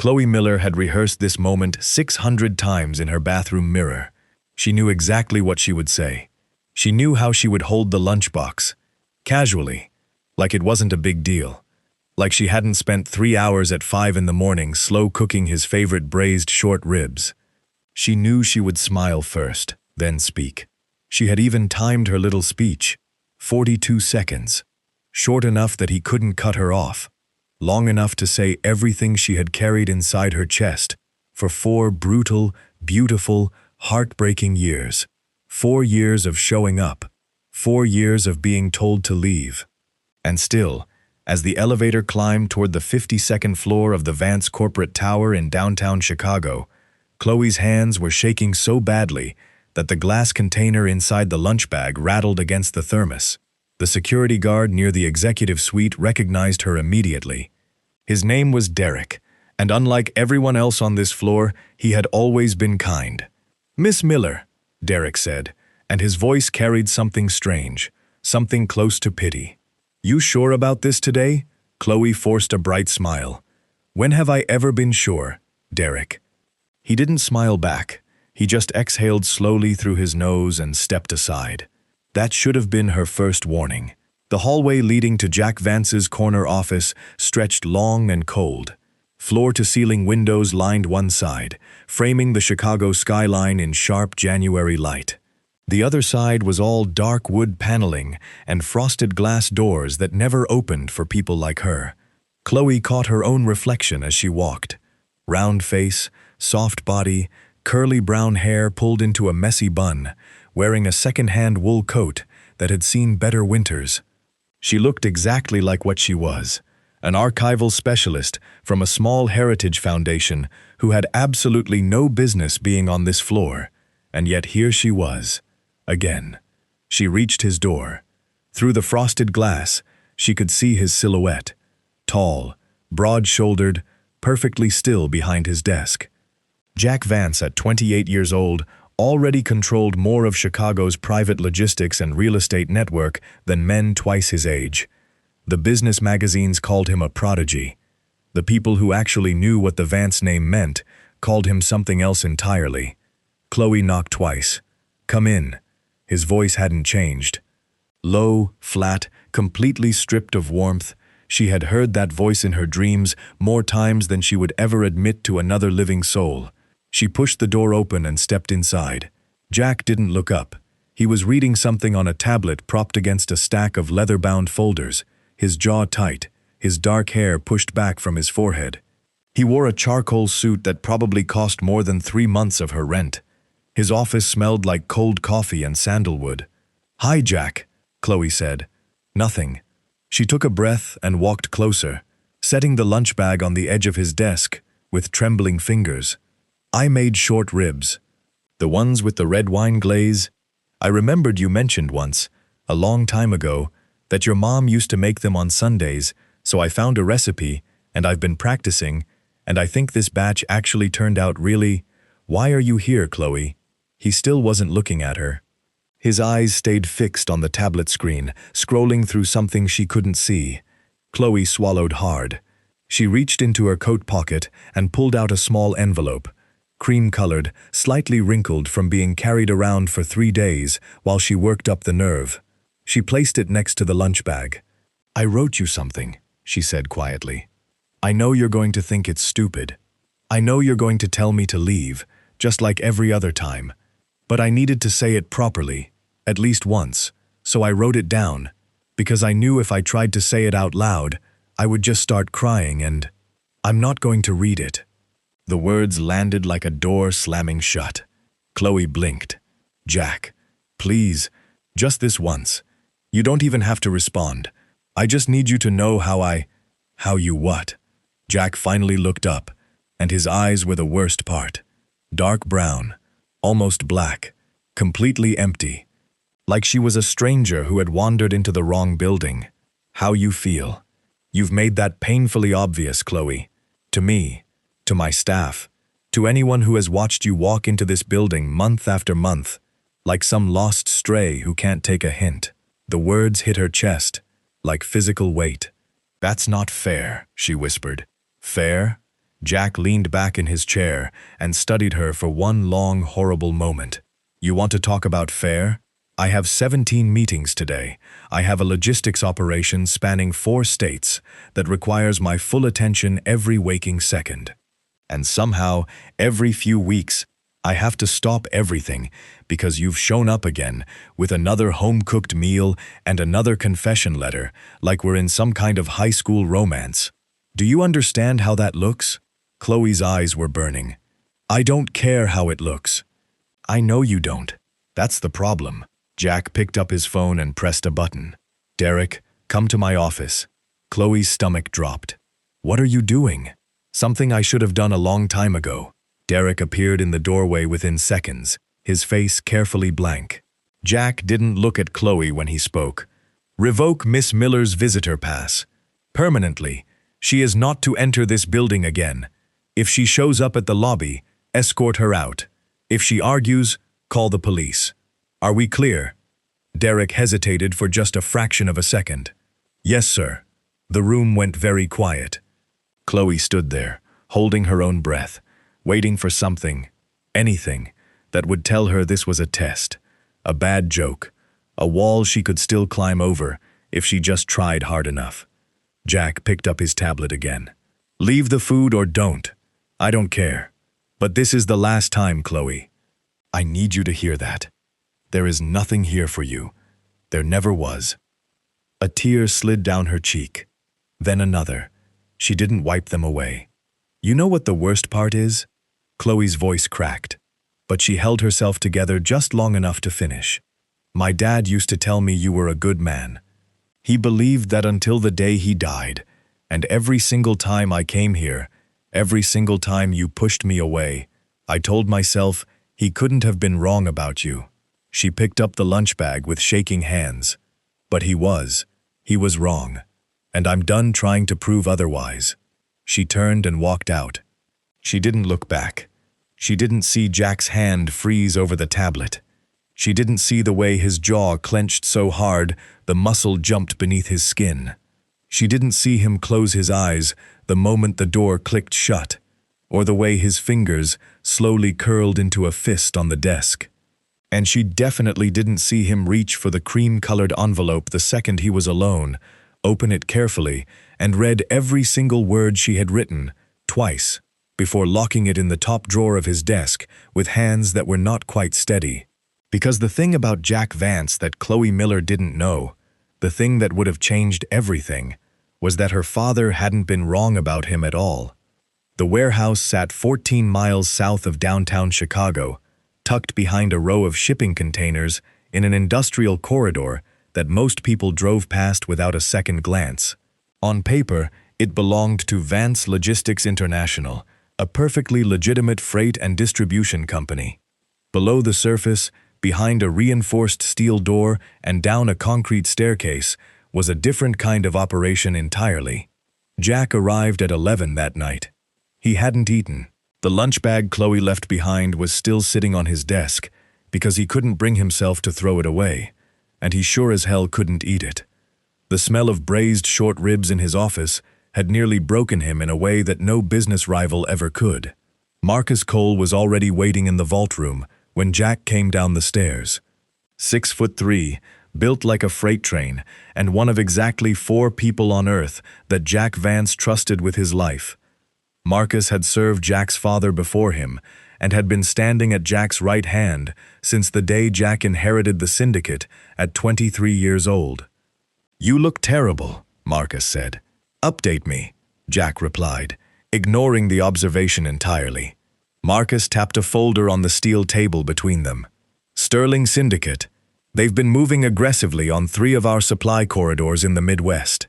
Chloe Miller had rehearsed this moment 600 times in her bathroom mirror. She knew exactly what she would say. She knew how she would hold the lunchbox, casually, like it wasn't a big deal. Like she hadn't spent 3 hours at 5 in the morning slow cooking his favorite braised short ribs. She knew she would smile first, then speak. She had even timed her little speech. 42 seconds. Short enough that he couldn't cut her off. Long enough to say everything she had carried inside her chest for 4 brutal, beautiful, heartbreaking years. 4 years of showing up. 4 years of being told to leave. And still, as the elevator climbed toward the 52nd floor of the Vance corporate tower in downtown Chicago, Chloe's hands were shaking so badly that the glass container inside the lunch bag rattled against the thermos. The security guard near the executive suite recognized her immediately. His name was Derek, and unlike everyone else on this floor, he had always been kind. "Miss Miller," Derek said, and his voice carried something strange, something close to pity. "You sure about this today?" Chloe forced a bright smile. "When have I ever been sure, Derek?" He didn't smile back. He just exhaled slowly through his nose and stepped aside. That should have been her first warning. The hallway leading to Jack Vance's corner office stretched long and cold. Floor-to-ceiling windows lined one side, framing the Chicago skyline in sharp January light. The other side was all dark wood paneling and frosted glass doors that never opened for people like her. Chloe caught her own reflection as she walked. Round face, soft body, curly brown hair pulled into a messy bun, wearing a second-hand wool coat that had seen better winters. She looked exactly like what she was, an archival specialist from a small heritage foundation who had absolutely no business being on this floor, and yet here she was, again. She reached his door. Through the frosted glass, she could see his silhouette, tall, broad-shouldered, perfectly still behind his desk. Jack Vance, at 28 years old, already controlled more of Chicago's private logistics and real estate network than men twice his age. The business magazines called him a prodigy. The people who actually knew what the Vance name meant called him something else entirely. Chloe knocked twice. "Come in." His voice hadn't changed. Low, flat, completely stripped of warmth, she had heard that voice in her dreams more times than she would ever admit to another living soul. She pushed the door open and stepped inside. Jack didn't look up. He was reading something on a tablet propped against a stack of leather-bound folders, his jaw tight, his dark hair pushed back from his forehead. He wore a charcoal suit that probably cost more than 3 months of her rent. His office smelled like cold coffee and sandalwood. "Hi, Jack," Chloe said. "Nothing." She took a breath and walked closer, setting the lunch bag on the edge of his desk with trembling fingers. "I made short ribs. The ones with the red wine glaze. I remembered you mentioned once, a long time ago, that your mom used to make them on Sundays, so I found a recipe, and I've been practicing, and I think this batch actually turned out really—" "Why are you here, Chloe?" He still wasn't looking at her. His eyes stayed fixed on the tablet screen, scrolling through something she couldn't see. Chloe swallowed hard. She reached into her coat pocket and pulled out a small envelope. Cream-colored, slightly wrinkled from being carried around for 3 days while she worked up the nerve. She placed it next to the lunch bag. "I wrote you something," she said quietly. "I know you're going to think it's stupid. I know you're going to tell me to leave, just like every other time. But I needed to say it properly, at least once, so I wrote it down, because I knew if I tried to say it out loud, I would just start crying and I'm not going to read it." The words landed like a door slamming shut. Chloe blinked. "Jack, please, just this once. You don't even have to respond. I just need you to know how you what?" Jack finally looked up, and his eyes were the worst part. Dark brown, almost black, completely empty. Like she was a stranger who had wandered into the wrong building. "How you feel. You've made that painfully obvious, Chloe. To me. To my staff, to anyone who has watched you walk into this building month after month, like some lost stray who can't take a hint." The words hit her chest, like physical weight. "That's not fair," she whispered. "Fair? Jack leaned back in his chair and studied her for one long, horrible moment. You want to talk about fair? I have 17 meetings today. I have a logistics operation spanning 4 states that requires my full attention every waking second. And somehow, every few weeks, I have to stop everything because you've shown up again with another home-cooked meal and another confession letter, like we're in some kind of high school romance. Do you understand how that looks? Chloe's eyes were burning. I don't care how it looks. I know you don't. That's the problem. Jack picked up his phone and pressed a button. Derek, come to my office. Chloe's stomach dropped. What are you doing? Something I should have done a long time ago. Derek appeared in the doorway within seconds, his face carefully blank. Jack didn't look at Chloe when he spoke. Revoke Miss Miller's visitor pass. Permanently. She is not to enter this building again. If she shows up at the lobby, escort her out. If she argues, call the police. Are we clear? Derek hesitated for just a fraction of a second. Yes, sir. The room went very quiet. Chloe stood there, holding her own breath, waiting for something, anything, that would tell her this was a test, a bad joke, a wall she could still climb over if she just tried hard enough. Jack picked up his tablet again. Leave the food or don't. I don't care. But this is the last time, Chloe. I need you to hear that. There is nothing here for you. There never was. A tear slid down her cheek. Then another. She didn't wipe them away. You know what the worst part is? Chloe's voice cracked, but she held herself together just long enough to finish. My dad used to tell me you were a good man. He believed that until the day he died, and every single time I came here, every single time you pushed me away, I told myself he couldn't have been wrong about you. She picked up the lunch bag with shaking hands. But he was wrong, and I'm done trying to prove otherwise. She turned and walked out. She didn't look back. She didn't see Jack's hand freeze over the tablet. She didn't see the way his jaw clenched so hard the muscle jumped beneath his skin. She didn't see him close his eyes the moment the door clicked shut, or the way his fingers slowly curled into a fist on the desk. And she definitely didn't see him reach for the cream-colored envelope the second he was alone, open it carefully, and read every single word she had written, twice, before locking it in the top drawer of his desk with hands that were not quite steady. Because the thing about Jack Vance that Chloe Miller didn't know, the thing that would have changed everything, was that her father hadn't been wrong about him at all. The warehouse sat 14 miles south of downtown Chicago, tucked behind a row of shipping containers in an industrial corridor that most people drove past without a second glance. On paper, it belonged to Vance Logistics International, a perfectly legitimate freight and distribution company. Below the surface, behind a reinforced steel door and down a concrete staircase, was a different kind of operation entirely. Jack arrived at 11 that night. He hadn't eaten. The lunch bag Chloe left behind was still sitting on his desk because he couldn't bring himself to throw it away, and he sure as hell couldn't eat it. The smell of braised short ribs in his office had nearly broken him in a way that no business rival ever could. Marcus Cole was already waiting in the vault room when Jack came down the stairs. 6'3", built like a freight train, and one of exactly 4 people on Earth that Jack Vance trusted with his life. Marcus had served Jack's father before him and had been standing at Jack's right hand since the day Jack inherited the syndicate at 23 years old. You look terrible, Marcus said. Update me, Jack replied, ignoring the observation entirely. Marcus tapped a folder on the steel table between them. Sterling Syndicate. They've been moving aggressively on 3 of our supply corridors in the Midwest.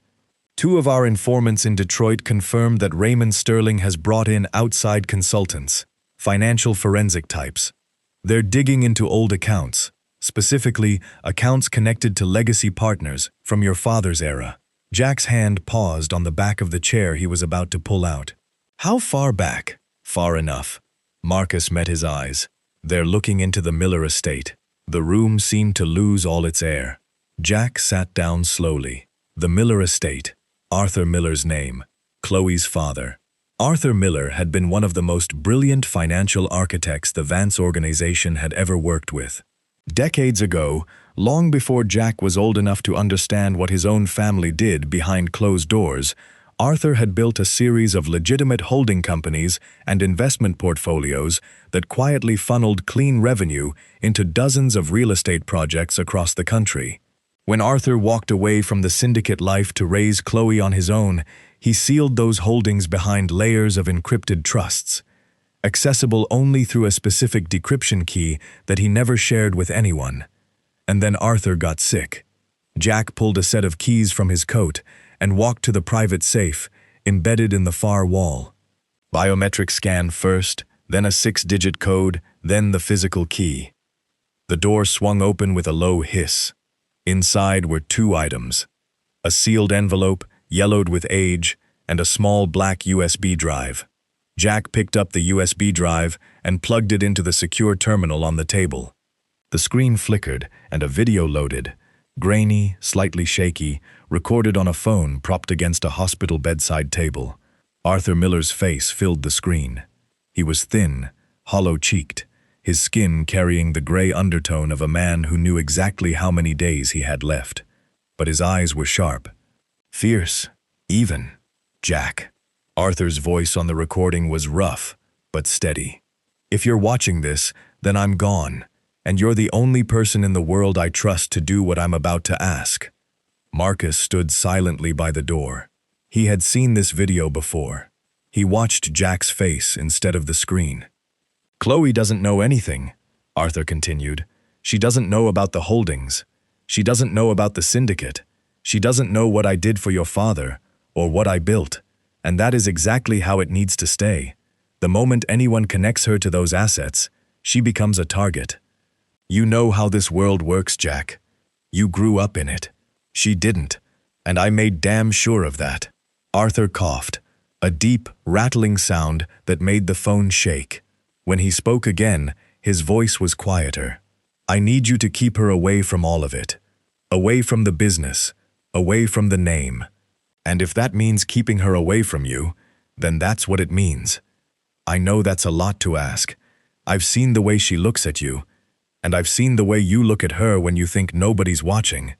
2 of our informants in Detroit confirmed that Raymond Sterling has brought in outside consultants, financial forensic types. They're digging into old accounts, specifically accounts connected to legacy partners from your father's era. Jack's hand paused on the back of the chair he was about to pull out. How far back? Far enough. Marcus met his eyes. They're looking into the Miller estate. The room seemed to lose all its air. Jack sat down slowly. The Miller estate. Arthur Miller's name. Chloe's father. Arthur Miller had been one of the most brilliant financial architects the Vance organization had ever worked with. Decades ago, long before Jack was old enough to understand what his own family did behind closed doors, Arthur had built a series of legitimate holding companies and investment portfolios that quietly funneled clean revenue into dozens of real estate projects across the country. When Arthur walked away from the syndicate life to raise Chloe on his own, he sealed those holdings behind layers of encrypted trusts, accessible only through a specific decryption key that he never shared with anyone. And then Arthur got sick. Jack pulled a set of keys from his coat and walked to the private safe, embedded in the far wall. Biometric scan first, then a 6-digit code, then the physical key. The door swung open with a low hiss. Inside were 2 items: a sealed envelope, yellowed with age, and a small black USB drive. Jack picked up the USB drive and plugged it into the secure terminal on the table. The screen flickered and a video loaded, grainy, slightly shaky, recorded on a phone propped against a hospital bedside table. Arthur Miller's face filled the screen. He was thin, hollow-cheeked, his skin carrying the gray undertone of a man who knew exactly how many days he had left. But his eyes were sharp, fierce, even. Jack. Arthur's voice on the recording was rough, but steady. If you're watching this, then I'm gone, and you're the only person in the world I trust to do what I'm about to ask. Marcus stood silently by the door. He had seen this video before. He watched Jack's face instead of the screen. Chloe doesn't know anything, Arthur continued. She doesn't know about the holdings. She doesn't know about the syndicate. She doesn't know what I did for your father, or what I built. And that is exactly how it needs to stay. The moment anyone connects her to those assets, she becomes a target. You know how this world works, Jack. You grew up in it. She didn't, and I made damn sure of that. Arthur coughed, a deep, rattling sound that made the phone shake. When he spoke again, his voice was quieter. I need you to keep her away from all of it. Away from the business. Away from the name. And if that means keeping her away from you, then that's what it means. I know that's a lot to ask. I've seen the way she looks at you, and I've seen the way you look at her when you think nobody's watching.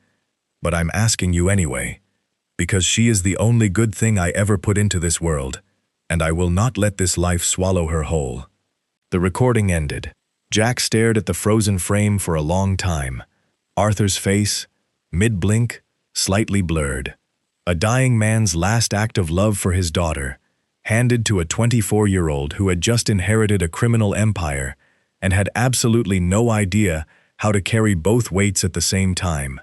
But I'm asking you anyway, because she is the only good thing I ever put into this world, and I will not let this life swallow her whole. The recording ended. Jack stared at the frozen frame for a long time. Arthur's face, mid-blink, slightly blurred. A dying man's last act of love for his daughter, handed to a 24-year-old who had just inherited a criminal empire and had absolutely no idea how to carry both weights at the same time.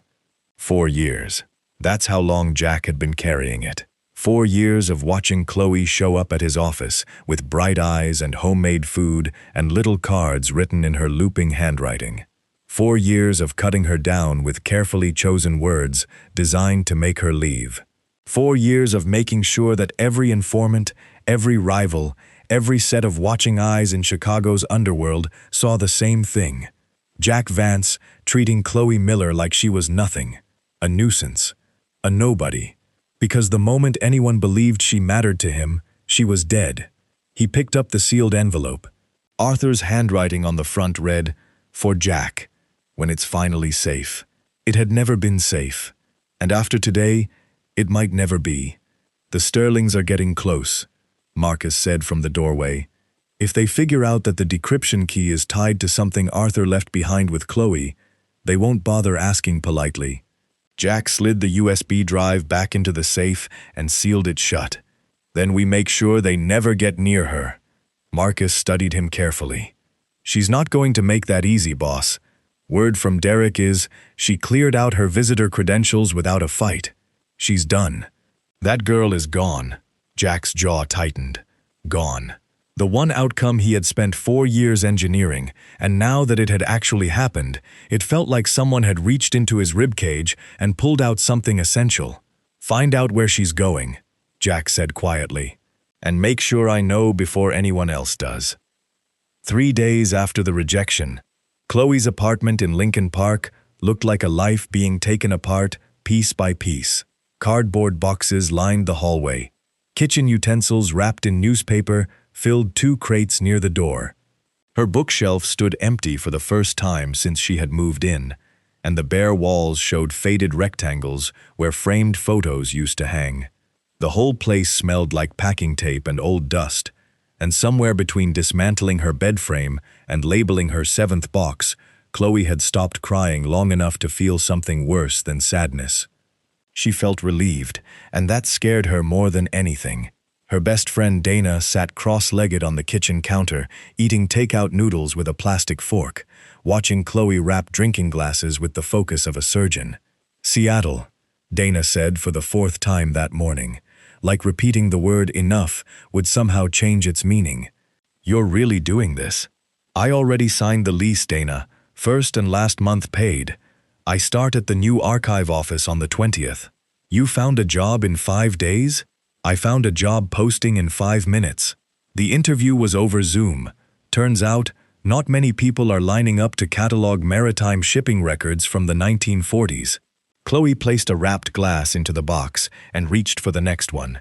4 years. That's how long Jack had been carrying it. 4 years of watching Chloe show up at his office with bright eyes and homemade food and little cards written in her looping handwriting. 4 years of cutting her down with carefully chosen words designed to make her leave. 4 years of making sure that every informant, every rival, every set of watching eyes in Chicago's underworld saw the same thing. Jack Vance treating Chloe Miller like she was nothing, a nuisance, a nobody. Because the moment anyone believed she mattered to him, she was dead. He picked up the sealed envelope. Arthur's handwriting on the front read, "For Jack, when it's finally safe." It had never been safe. And after today, it might never be. The Sterlings are getting close, Marcus said from the doorway. If they figure out that the decryption key is tied to something Arthur left behind with Chloe, they won't bother asking politely. Jack slid the USB drive back into the safe and sealed it shut. Then we make sure they never get near her. Marcus studied him carefully. She's not going to make that easy, boss. Word from Derek is she cleared out her visitor credentials without a fight. She's done. That girl is gone. Jack's jaw tightened. Gone. The one outcome he had spent 4 years engineering, and now that it had actually happened, it felt like someone had reached into his ribcage and pulled out something essential. Find out where she's going, Jack said quietly, and make sure I know before anyone else does. 3 days after the rejection, Chloe's apartment in Lincoln Park looked like a life being taken apart piece by piece. Cardboard boxes lined the hallway. Kitchen utensils wrapped in newspaper filled 2 crates near the door. Her bookshelf stood empty for the first time since she had moved in, and the bare walls showed faded rectangles where framed photos used to hang. The whole place smelled like packing tape and old dust, and somewhere between dismantling her bed frame and labeling her 7th box, Chloe had stopped crying long enough to feel something worse than sadness. She felt relieved, and that scared her more than anything. Her best friend Dana sat cross-legged on the kitchen counter, eating takeout noodles with a plastic fork, watching Chloe wrap drinking glasses with the focus of a surgeon. "Seattle," Dana said for the 4th time that morning, like repeating the word enough would somehow change its meaning. "You're really doing this?" "I already signed the lease, Dana. First and last month paid. I start at the new archive office on the 20th. You found a job in 5 days? I found a job posting in 5 minutes. The interview was over Zoom. Turns out, not many people are lining up to catalog maritime shipping records from the 1940s. Chloe placed a wrapped glass into the box and reached for the next one.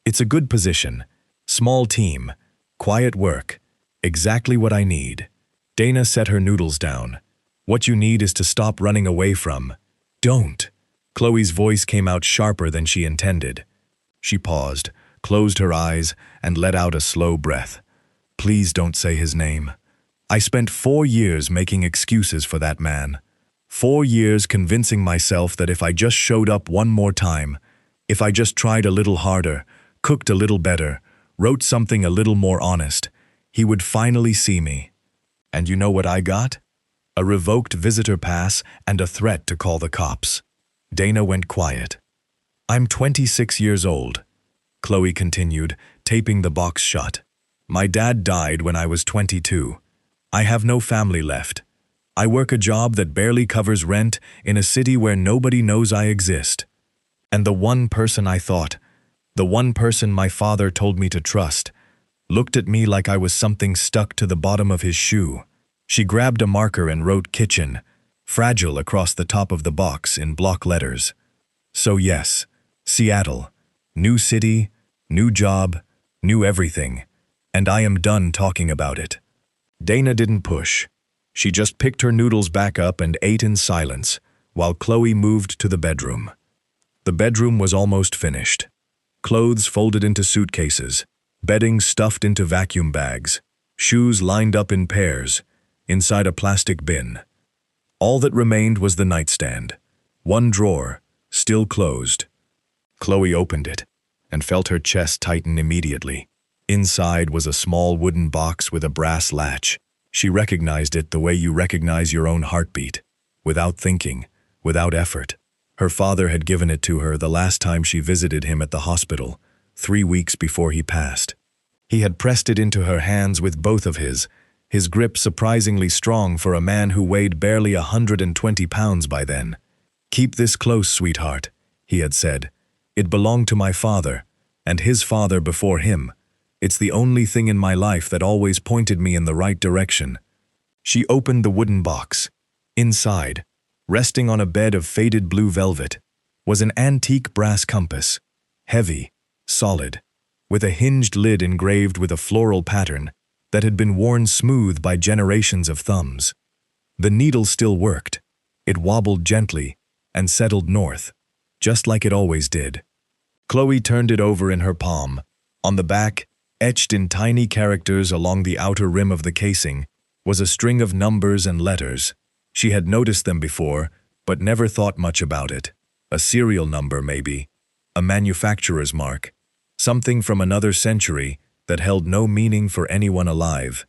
"It's a good position. Small team. Quiet work. Exactly what I need." Dana set her noodles down. "What you need is to stop running away from." "Don't." Chloe's voice came out sharper than she intended. She paused, closed her eyes, and let out a slow breath. "Please don't say his name. I spent 4 years making excuses for that man. 4 years convincing myself that if I just showed up one more time, if I just tried a little harder, cooked a little better, wrote something a little more honest, he would finally see me. And you know what I got? A revoked visitor pass and a threat to call the cops." Dana went quiet. "I'm 26 years old," Chloe continued, taping the box shut. "My dad died when I was 22. I have no family left. I work a job that barely covers rent in a city where nobody knows I exist. And the one person I thought, the one person my father told me to trust, looked at me like I was something stuck to the bottom of his shoe." She grabbed a marker and wrote "kitchen," fragile across the top of the box in block letters. "So yes, Seattle. New city, new job, new everything. And I am done talking about it." Dana didn't push. She just picked her noodles back up and ate in silence, while Chloe moved to the bedroom. The bedroom was almost finished. Clothes folded into suitcases, bedding stuffed into vacuum bags, shoes lined up in pairs, inside a plastic bin. All that remained was the nightstand. One drawer, still closed. Chloe opened it and felt her chest tighten immediately. Inside was a small wooden box with a brass latch. She recognized it the way you recognize your own heartbeat, without thinking, without effort. Her father had given it to her the last time she visited him at the hospital, 3 weeks before he passed. He had pressed it into her hands with both of his grip surprisingly strong for a man who weighed barely 120 pounds by then. "Keep this close, sweetheart," he had said. "It belonged to my father, and his father before him. It's the only thing in my life that always pointed me in the right direction." She opened the wooden box. Inside, resting on a bed of faded blue velvet, was an antique brass compass, heavy, solid, with a hinged lid engraved with a floral pattern that had been worn smooth by generations of thumbs. The needle still worked. It wobbled gently and settled north, just like it always did. Chloe turned it over in her palm. On the back, etched in tiny characters along the outer rim of the casing, was a string of numbers and letters. She had noticed them before, but never thought much about it. A serial number, maybe. A manufacturer's mark. Something from another century that held no meaning for anyone alive.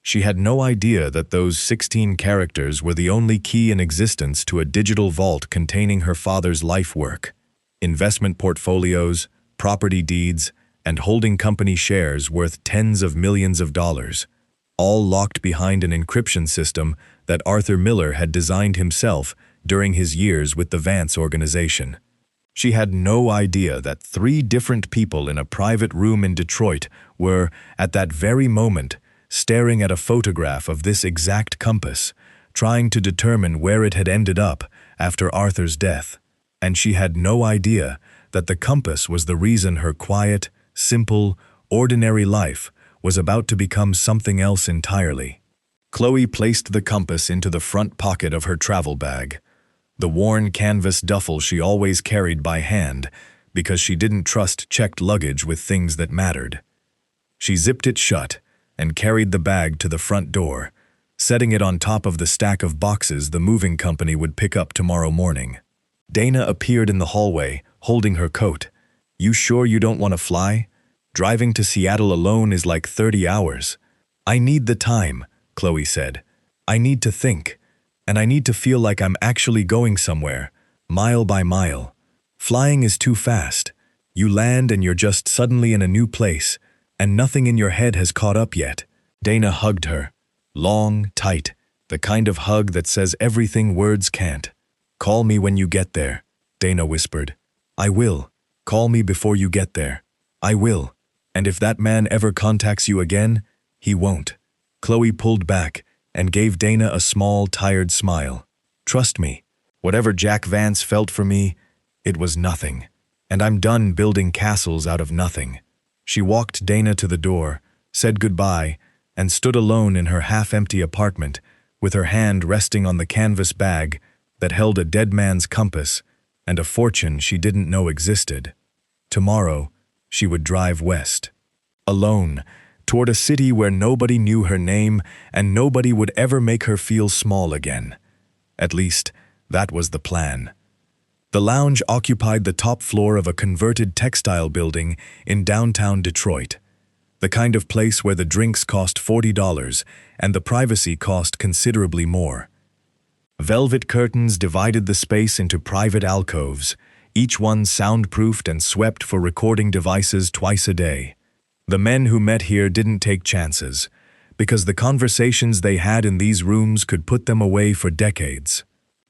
She had no idea that those 16 characters were the only key in existence to a digital vault containing her father's life work. Investment portfolios, property deeds, and holding company shares worth tens of millions of dollars, all locked behind an encryption system that Arthur Miller had designed himself during his years with the Vance organization. She had no idea that 3 different people in a private room in Detroit were, at that very moment, staring at a photograph of this exact compass, trying to determine where it had ended up after Arthur's death. And she had no idea that the compass was the reason her quiet, simple, ordinary life was about to become something else entirely. Chloe placed the compass into the front pocket of her travel bag, the worn canvas duffel she always carried by hand because she didn't trust checked luggage with things that mattered. She zipped it shut and carried the bag to the front door, setting it on top of the stack of boxes the moving company would pick up tomorrow morning. Dana appeared in the hallway, holding her coat. "You sure you don't want to fly? Driving to Seattle alone is like 30 hours. "I need the time," Chloe said. "I need to think, and I need to feel like I'm actually going somewhere, mile by mile. Flying is too fast. You land and you're just suddenly in a new place, and nothing in your head has caught up yet." Dana hugged her. Long, tight, the kind of hug that says everything words can't. "Call me when you get there," Dana whispered. "I will. Call me before you get there. I will. And if that man ever contacts you again, he won't." Chloe pulled back and gave Dana a small, tired smile. "Trust me, whatever Jack Vance felt for me, it was nothing. And I'm done building castles out of nothing." She walked Dana to the door, said goodbye, and stood alone in her half-empty apartment, with her hand resting on the canvas bag that held a dead man's compass and a fortune she didn't know existed. Tomorrow, she would drive west. Alone, toward a city where nobody knew her name and nobody would ever make her feel small again. At least, that was the plan. The lounge occupied the top floor of a converted textile building in downtown Detroit, the kind of place where the drinks cost $40 and the privacy cost considerably more. Velvet curtains divided the space into private alcoves, each one soundproofed and swept for recording devices twice a day. The men who met here didn't take chances, because the conversations they had in these rooms could put them away for decades.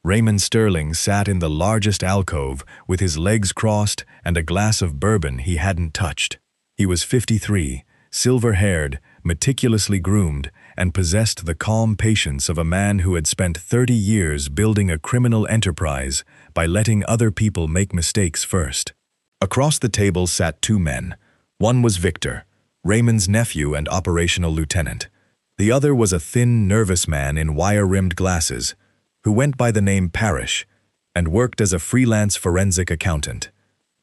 Raymond Sterling sat in the largest alcove with his legs crossed and a glass of bourbon he hadn't touched. He was 53, silver-haired, meticulously groomed, and possessed the calm patience of a man who had spent 30 years building a criminal enterprise by letting other people make mistakes first. Across the table sat two men. One was Victor, Raymond's nephew and operational lieutenant. The other was a thin, nervous man in wire-rimmed glasses, who went by the name Parrish and worked as a freelance forensic accountant,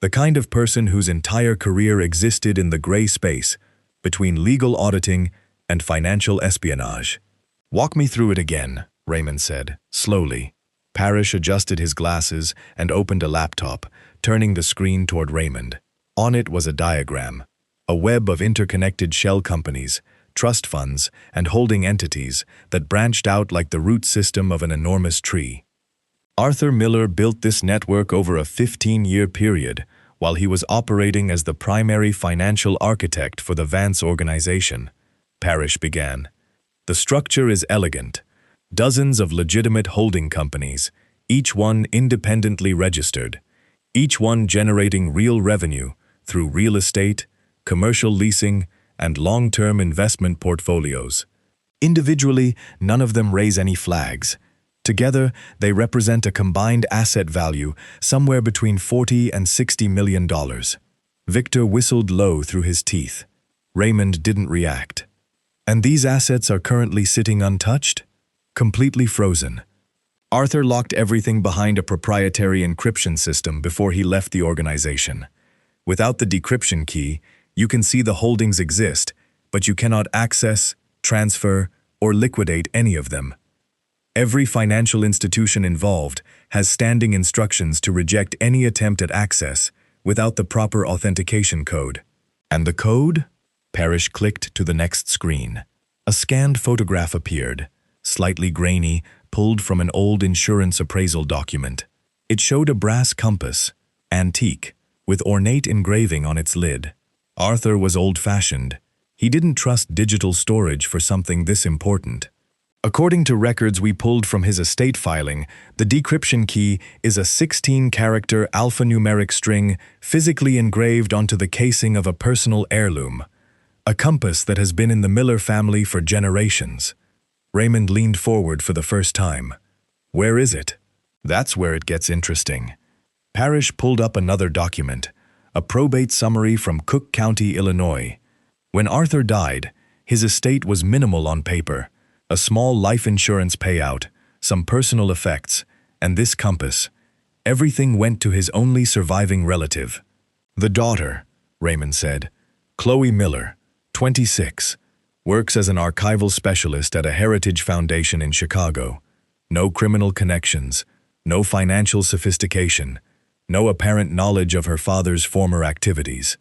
the kind of person whose entire career existed in the gray space between legal auditing and financial espionage. "Walk me through it again," Raymond said, slowly. Parrish adjusted his glasses and opened a laptop, turning the screen toward Raymond. On it was a diagram, a web of interconnected shell companies, trust funds, and holding entities that branched out like the root system of an enormous tree. Arthur Miller built this network over a 15-year period, while he was operating as the primary financial architect for the Vance organization. Parrish began. "The structure is elegant. Dozens of legitimate holding companies, each one independently registered, each one generating real revenue through real estate, commercial leasing, and long-term investment portfolios. Individually, none of them raise any flags. Together, they represent a combined asset value somewhere between $40 and $60 million. Victor whistled low through his teeth. Raymond didn't react. "And these assets are currently sitting untouched? Completely frozen." Arthur locked everything behind a proprietary encryption system before he left the organization. Without the decryption key, you can see the holdings exist, but you cannot access, transfer, or liquidate any of them. Every financial institution involved has standing instructions to reject any attempt at access without the proper authentication code. "And the code?" Parrish clicked to the next screen. A scanned photograph appeared, slightly grainy, pulled from an old insurance appraisal document. It showed a brass compass, antique, with ornate engraving on its lid. Arthur was old-fashioned. He didn't trust digital storage for something this important. According to records we pulled from his estate filing, the decryption key is a 16-character alphanumeric string physically engraved onto the casing of a personal heirloom, a compass that has been in the Miller family for generations. Raymond leaned forward for the first time. "Where is it?" "That's where it gets interesting." Parrish pulled up another document, A probate summary from Cook County, Illinois. When Arthur died, his estate was minimal on paper. A small life insurance payout, some personal effects, and this compass. Everything went to his only surviving relative. The daughter, Raymond said. Chloe Miller, 26, works as an archival specialist at a heritage foundation in Chicago. No criminal connections, no financial sophistication, no apparent knowledge of her father's former activities.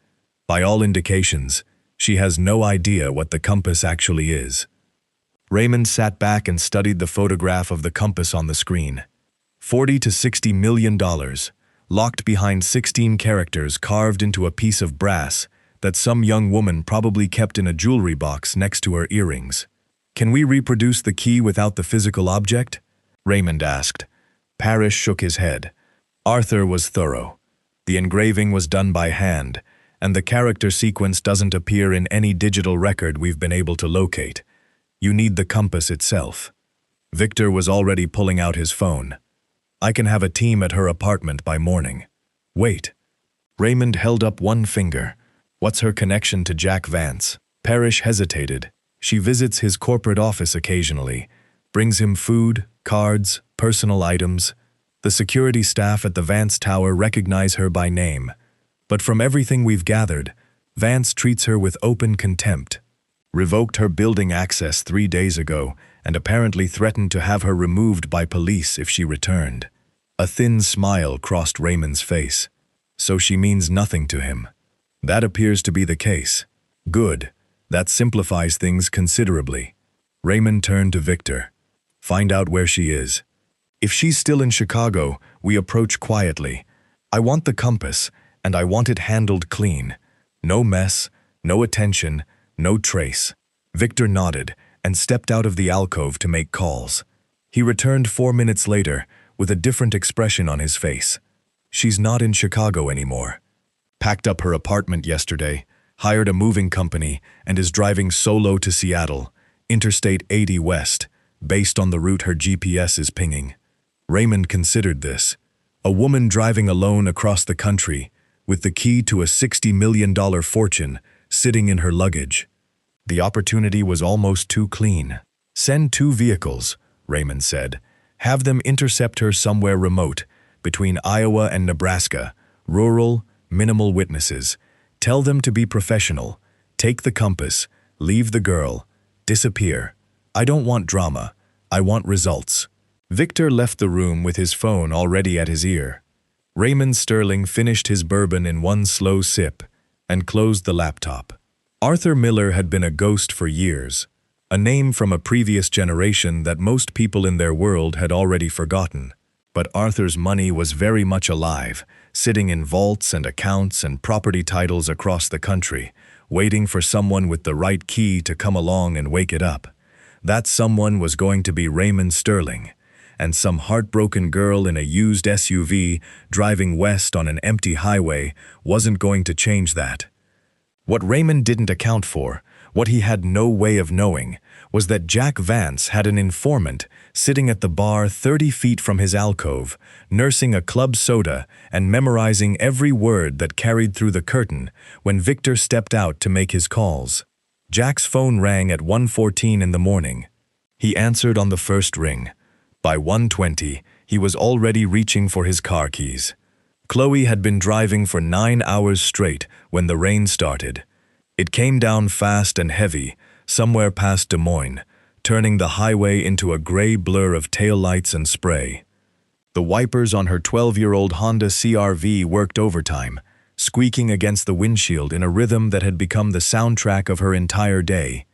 By all indications, she has no idea what the compass actually is. Raymond sat back and studied the photograph of the compass on the screen. $40 to $60 million, locked behind 16 characters carved into a piece of brass that some young woman probably kept in a jewelry box next to her earrings. Can we reproduce the key without the physical object? Raymond asked. Parrish shook his head. Arthur was thorough. The engraving was done by hand, and the character sequence doesn't appear in any digital record we've been able to locate. You need the compass itself. Victor was already pulling out his phone. I can have a team at her apartment by morning. Wait. Raymond held up one finger. What's her connection to Jack Vance? Parrish hesitated. She visits his corporate office occasionally, brings him food, cards, personal items. The security staff at the Vance Tower recognize her by name. But from everything we've gathered, Vance treats her with open contempt. Revoked her building access 3 days ago and apparently threatened to have her removed by police if she returned. A thin smile crossed Raymond's face. So she means nothing to him. That appears to be the case. Good. That simplifies things considerably. Raymond turned to Victor. Find out where she is. If she's still in Chicago, we approach quietly. I want the compass, and I want it handled clean. No mess, no attention, no trace. Victor nodded and stepped out of the alcove to make calls. He returned 4 minutes later with a different expression on his face. She's not in Chicago anymore. Packed up her apartment yesterday, hired a moving company, and is driving solo to Seattle, Interstate 80 West, based on the route her GPS is pinging. Raymond considered this. A woman driving alone across the country, with the key to a $60 million fortune sitting in her luggage. The opportunity was almost too clean. Send 2 vehicles, Raymond said. Have them intercept her somewhere remote, between Iowa and Nebraska, rural, minimal witnesses. Tell them to be professional. Take the compass, leave the girl, disappear. I don't want drama. I want results. Victor left the room with his phone already at his ear. Raymond Sterling finished his bourbon in one slow sip and closed the laptop. Arthur Miller had been a ghost for years, a name from a previous generation that most people in their world had already forgotten. But Arthur's money was very much alive, sitting in vaults and accounts and property titles across the country, waiting for someone with the right key to come along and wake it up. That someone was going to be Raymond Sterling, and some heartbroken girl in a used SUV driving west on an empty highway wasn't going to change that. What Raymond didn't account for, what he had no way of knowing, was that Jack Vance had an informant sitting at the bar 30 feet from his alcove, nursing a club soda and memorizing every word that carried through the curtain when Victor stepped out to make his calls. Jack's phone rang at 1:14 in the morning. He answered on the first ring. By 1:20, he was already reaching for his car keys. Chloe had been driving for 9 hours straight when the rain started. It came down fast and heavy, somewhere past Des Moines, turning the highway into a gray blur of taillights and spray. The wipers on her 12-year-old Honda CR-V worked overtime, squeaking against the windshield in a rhythm that had become the soundtrack of her entire day.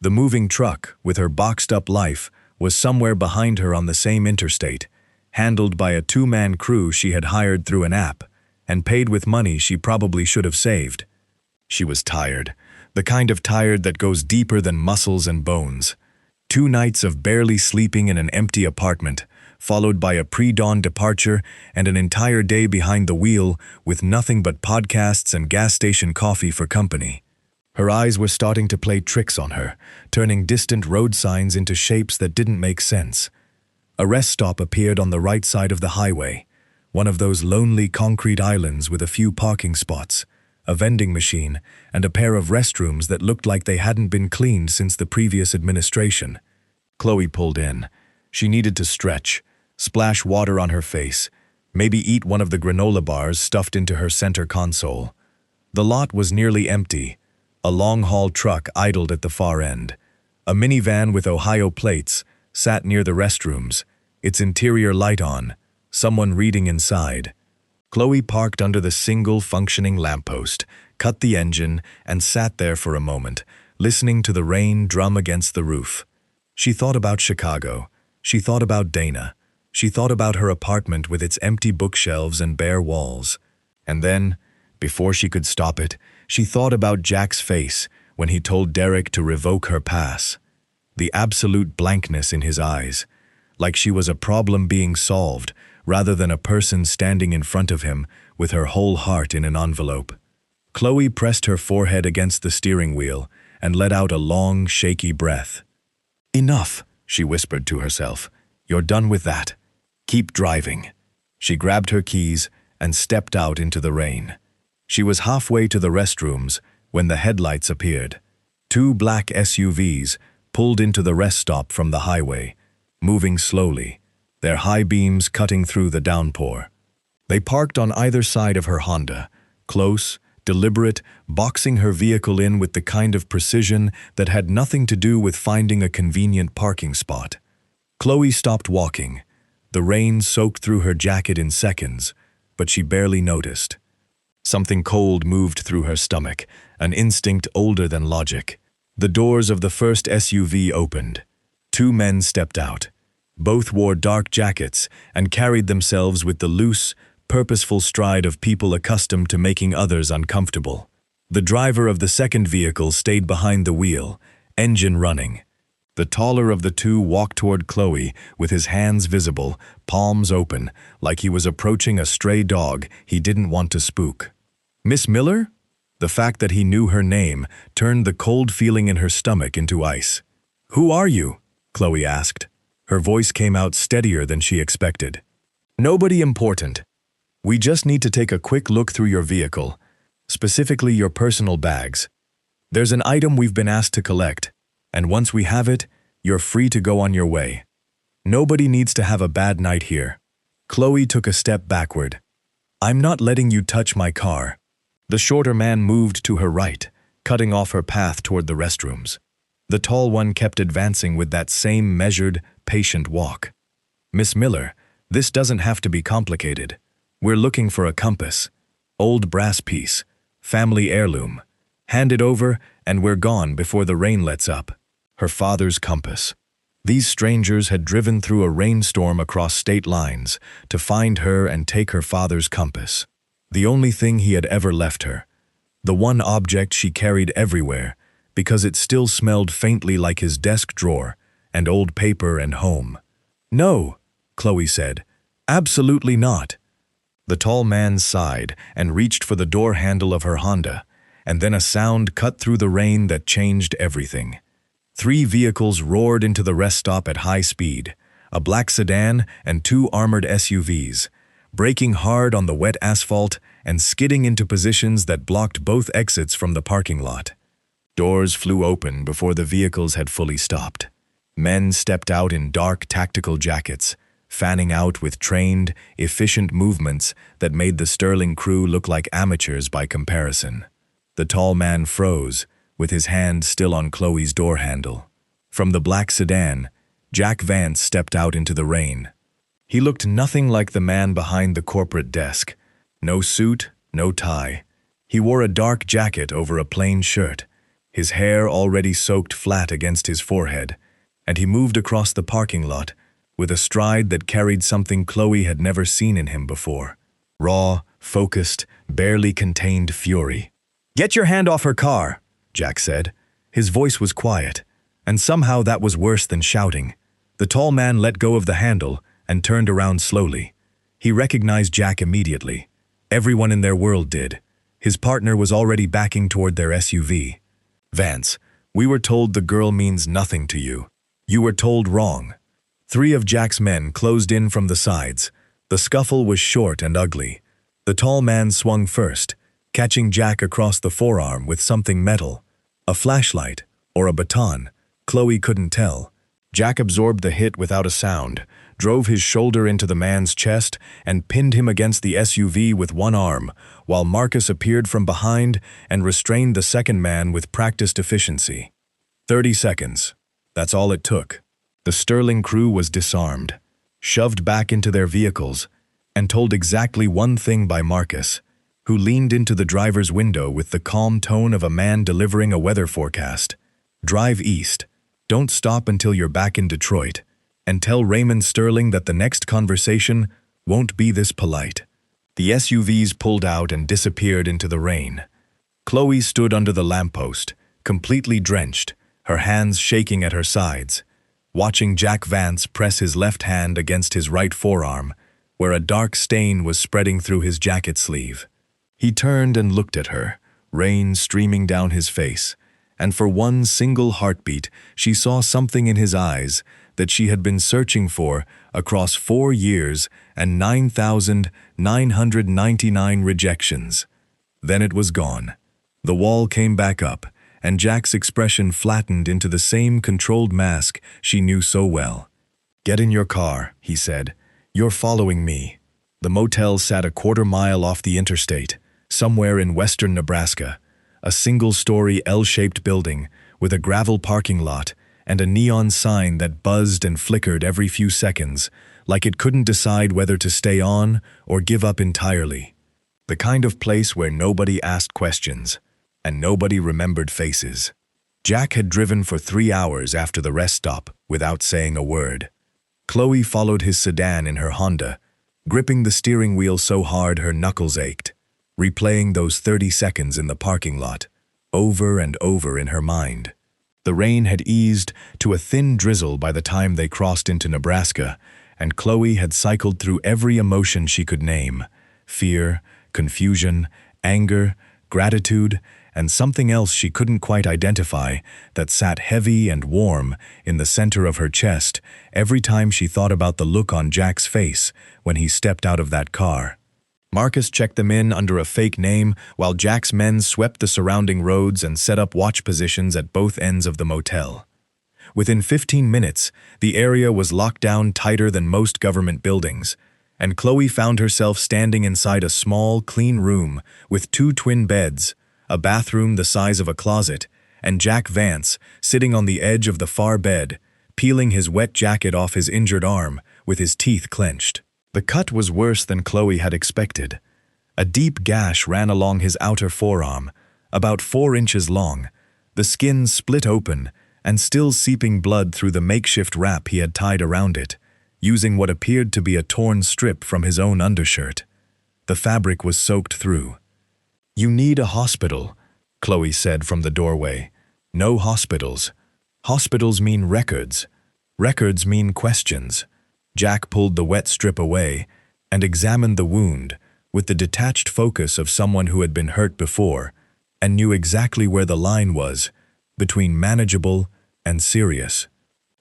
The moving truck, with her boxed-up life, was somewhere behind her on the same interstate, handled by a 2-man crew she had hired through an app, and paid with money she probably should have saved. She was tired, the kind of tired that goes deeper than muscles and bones. 2 nights of barely sleeping in an empty apartment, followed by a pre-dawn departure and an entire day behind the wheel with nothing but podcasts and gas station coffee for company. Her eyes were starting to play tricks on her, turning distant road signs into shapes that didn't make sense. A rest stop appeared on the right side of the highway. one of those lonely concrete islands with a few parking spots, a vending machine, and a pair of restrooms that looked like they hadn't been cleaned since the previous administration. Chloe pulled in. She needed to stretch, splash water on her face, maybe eat one of the granola bars stuffed into her center console. The lot was nearly empty. A long-haul truck idled at the far end. A minivan with Ohio plates sat near the restrooms, its interior light on, someone reading inside. Chloe parked under the single functioning lamppost, cut the engine, and sat there for a moment, listening to the rain drum against the roof. She thought about Chicago. She thought about Dana. She thought about her apartment with its empty bookshelves and bare walls. And then, before she could stop it, she thought about Jack's face when he told Derek to revoke her pass. The absolute blankness in his eyes, like she was a problem being solved rather than a person standing in front of him with her whole heart in an envelope. Chloe pressed her forehead against the steering wheel and let out a long, shaky breath. "Enough," she whispered to herself. "You're done with that. Keep driving." She grabbed her keys and stepped out into the rain. She was halfway to the restrooms when the headlights appeared. Two black SUVs pulled into the rest stop from the highway, moving slowly, their high beams cutting through the downpour. They parked on either side of her Honda, close, deliberate, boxing her vehicle in with the kind of precision that had nothing to do with finding a convenient parking spot. Chloe stopped walking. The rain soaked through her jacket in seconds, but she barely noticed. Something cold moved through her stomach, an instinct older than logic. The doors of the first SUV opened. Two men stepped out. Both wore dark jackets and carried themselves with the loose, purposeful stride of people accustomed to making others uncomfortable. The driver of the second vehicle stayed behind the wheel, engine running. The taller of the two walked toward Chloe with his hands visible, palms open, like he was approaching a stray dog he didn't want to spook. "Miss Miller?" The fact that he knew her name turned the cold feeling in her stomach into ice. "Who are you?" Chloe asked. Her voice came out steadier than she expected. "Nobody important. We just need to take a quick look through your vehicle, specifically your personal bags. There's an item we've been asked to collect, and once we have it, you're free to go on your way. Nobody needs to have a bad night here." Chloe took a step backward. "I'm not letting you touch my car." The shorter man moved to her right, cutting off her path toward the restrooms. The tall one kept advancing with that same measured, patient walk. "Miss Miller, this doesn't have to be complicated. We're looking for a compass. Old brass piece. Family heirloom. Hand it over and we're gone before the rain lets up." Her father's compass. These strangers had driven through a rainstorm across state lines to find her and take her father's compass. The only thing he had ever left her. The one object she carried everywhere, because it still smelled faintly like his desk drawer and old paper and home. "No," Chloe said. "Absolutely not." The tall man sighed and reached for the door handle of her Honda, and then a sound cut through the rain that changed everything. 3 vehicles roared into the rest stop at high speed, a black sedan and 2 armored SUVs, braking hard on the wet asphalt and skidding into positions that blocked both exits from the parking lot. Doors flew open before the vehicles had fully stopped. Men stepped out in dark tactical jackets, fanning out with trained, efficient movements that made the sterling crew look like amateurs by comparison. The tall man froze, with his hand still on Chloe's door handle. From the black sedan, Jack Vance stepped out into the rain. He looked nothing like the man behind the corporate desk. No suit, no tie. He wore a dark jacket over a plain shirt, his hair already soaked flat against his forehead, and he moved across the parking lot with a stride that carried something Chloe had never seen in him before. Raw, focused, barely contained fury. "Get your hand off her car," Jack said. His voice was quiet, and somehow that was worse than shouting. The tall man let go of the handle and turned around slowly. He recognized Jack immediately. Everyone in their world did. His partner was already backing toward their SUV. "Vance, we were told the girl means nothing to you. You were told wrong." 3 of Jack's men closed in from the sides, The scuffle was short and ugly. The tall man swung first, catching Jack across the forearm with something metal. A flashlight or a baton, Chloe couldn't tell. Jack absorbed the hit without a sound, drove his shoulder into the man's chest, and pinned him against the SUV with one arm, while Marcus appeared from behind and restrained the second man with practiced efficiency. 30 seconds. That's all it took. The Sterling crew was disarmed, shoved back into their vehicles, and told exactly one thing by Marcus, who leaned into the driver's window with the calm tone of a man delivering a weather forecast. Drive east. Don't stop until you're back in Detroit, and tell Raymond Sterling that the next conversation won't be this polite. The SUVs pulled out and disappeared into the rain. Chloe stood under the lamppost, completely drenched, her hands shaking at her sides, watching Jack Vance press his left hand against his right forearm, where a dark stain was spreading through his jacket sleeve. He turned and looked at her, rain streaming down his face, and for one single heartbeat she saw something in his eyes that she had been searching for across 4 years and 9,999 rejections. Then it was gone. The wall came back up, and Jack's expression flattened into the same controlled mask she knew so well. "Get in your car," he said. "You're following me." The motel sat a quarter-mile off the interstate, somewhere in western Nebraska, a single-story L-shaped building with a gravel parking lot and a neon sign that buzzed and flickered every few seconds, like it couldn't decide whether to stay on or give up entirely. The kind of place where nobody asked questions and nobody remembered faces. Jack had driven for 3 hours after the rest stop without saying a word. Chloe followed his sedan in her Honda, gripping the steering wheel so hard her knuckles ached, replaying those 30 seconds in the parking lot, over and over in her mind. The rain had eased to a thin drizzle by the time they crossed into Nebraska, and Chloe had cycled through every emotion she could name: fear, confusion, anger, gratitude, and something else she couldn't quite identify that sat heavy and warm in the center of her chest every time she thought about the look on Jack's face when he stepped out of that car. Marcus checked them in under a fake name while Jack's men swept the surrounding roads and set up watch positions at both ends of the motel. Within 15 minutes, the area was locked down tighter than most government buildings, and Chloe found herself standing inside a small, clean room with 2 twin beds, a bathroom the size of a closet, and Jack Vance sitting on the edge of the far bed, peeling his wet jacket off his injured arm with his teeth clenched. The cut was worse than Chloe had expected. A deep gash ran along his outer forearm, about 4 inches long, the skin split open and still seeping blood through the makeshift wrap he had tied around it, using what appeared to be a torn strip from his own undershirt. The fabric was soaked through. "You need a hospital," Chloe said from the doorway. "No hospitals. Hospitals mean records. Records mean questions." Jack pulled the wet strip away and examined the wound with the detached focus of someone who had been hurt before and knew exactly where the line was between manageable and serious.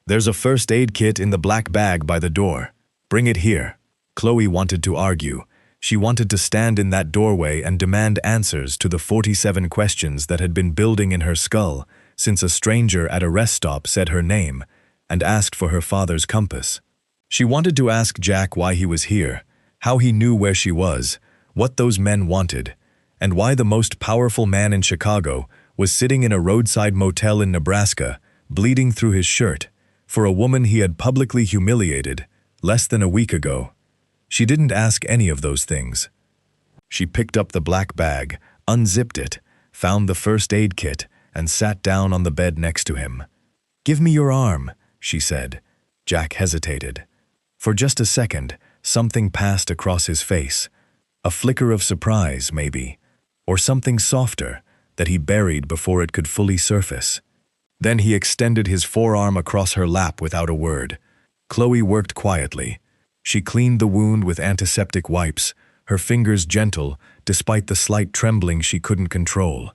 "There's a first aid kit in the black bag by the door. Bring it here." Chloe wanted to argue. She wanted to stand in that doorway and demand answers to the 47 questions that had been building in her skull since a stranger at a rest stop said her name and asked for her father's compass. She wanted to ask Jack why he was here, how he knew where she was, what those men wanted, and why the most powerful man in Chicago was sitting in a roadside motel in Nebraska, bleeding through his shirt, for a woman he had publicly humiliated less than a week ago. She didn't ask any of those things. She picked up the black bag, unzipped it, found the first aid kit, and sat down on the bed next to him. "Give me your arm," she said. Jack hesitated. For just a second, something passed across his face. A flicker of surprise, maybe, or something softer that he buried before it could fully surface. Then he extended his forearm across her lap without a word. Chloe worked quietly. She cleaned the wound with antiseptic wipes, her fingers gentle despite the slight trembling she couldn't control.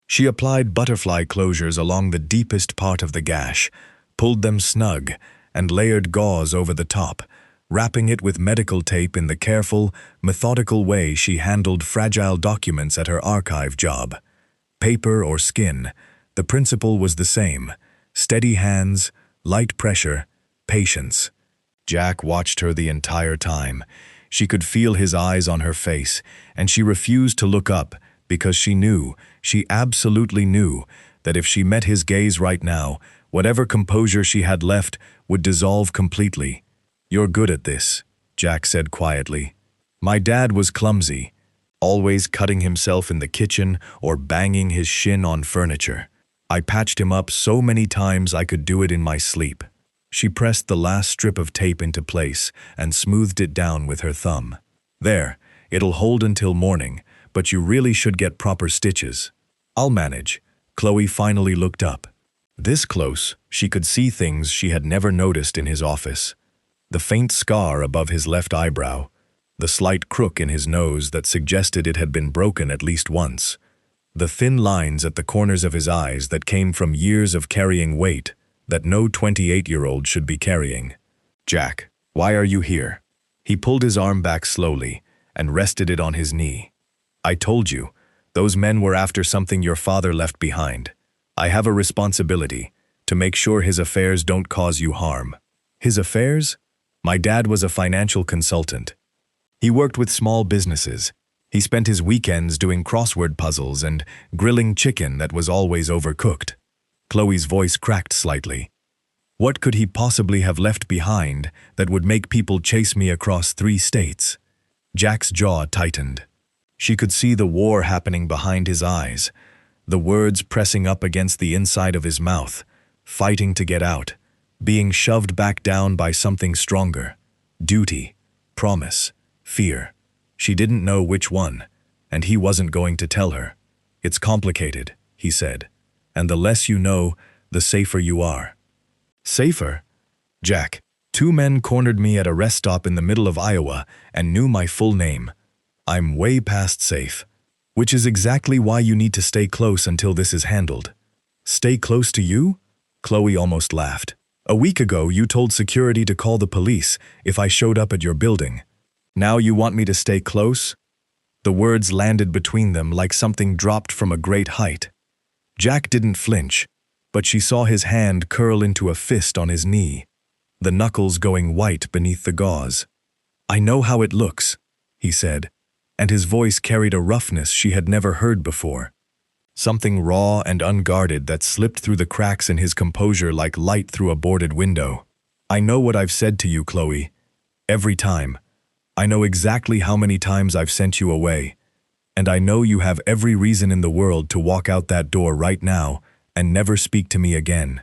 She applied butterfly closures along the deepest part of the gash, pulled them snug, and layered gauze over the top, wrapping it with medical tape in the careful, methodical way she handled fragile documents at her archive job. Paper or skin, the principle was the same: steady hands, light pressure, patience. Jack watched her the entire time. She could feel his eyes on her face, and she refused to look up because she absolutely knew, that if she met his gaze right now, whatever composure she had left would dissolve completely. "You're good at this," Jack said quietly. "My dad was clumsy, always cutting himself in the kitchen or banging his shin on furniture. I patched him up so many times I could do it in my sleep." She pressed the last strip of tape into place and smoothed it down with her thumb. "There, it'll hold until morning, but you really should get proper stitches." "I'll manage." Chloe finally looked up. This close, she could see things she had never noticed in his office. The faint scar above his left eyebrow, the slight crook in his nose that suggested it had been broken at least once, the thin lines at the corners of his eyes that came from years of carrying weight that no 28-year-old should be carrying. "Jack, why are you here?" He pulled his arm back slowly and rested it on his knee. "I told you, those men were after something your father left behind. I have a responsibility to make sure his affairs don't cause you harm." "His affairs?" "My dad was a financial consultant. He worked with small businesses. He spent his weekends doing crossword puzzles and grilling chicken that was always overcooked." Chloe's voice cracked slightly. "What could he possibly have left behind that would make people chase me across 3 states? Jack's jaw tightened. She could see the war happening behind his eyes, the words pressing up against the inside of his mouth, fighting to get out, being shoved back down by something stronger. Duty, promise, fear. She didn't know which one, and he wasn't going to tell her. "It's complicated," he said, "and the less you know, the safer you are." "Safer?" "Jack, 2 men cornered me at a rest stop in the middle of Iowa and knew my full name. I'm way past safe. Which is exactly why you need to stay close until this is handled." "Stay close to you?" Chloe almost laughed. "A week ago, you told security to call the police if I showed up at your building. Now you want me to stay close?" The words landed between them like something dropped from a great height. Jack didn't flinch, but she saw his hand curl into a fist on his knee, the knuckles going white beneath the gauze. "I know how it looks," he said, and his voice carried a roughness she had never heard before. Something raw and unguarded that slipped through the cracks in his composure like light through a boarded window. "I know what I've said to you, Chloe. Every time. I know exactly how many times I've sent you away. And I know you have every reason in the world to walk out that door right now and never speak to me again."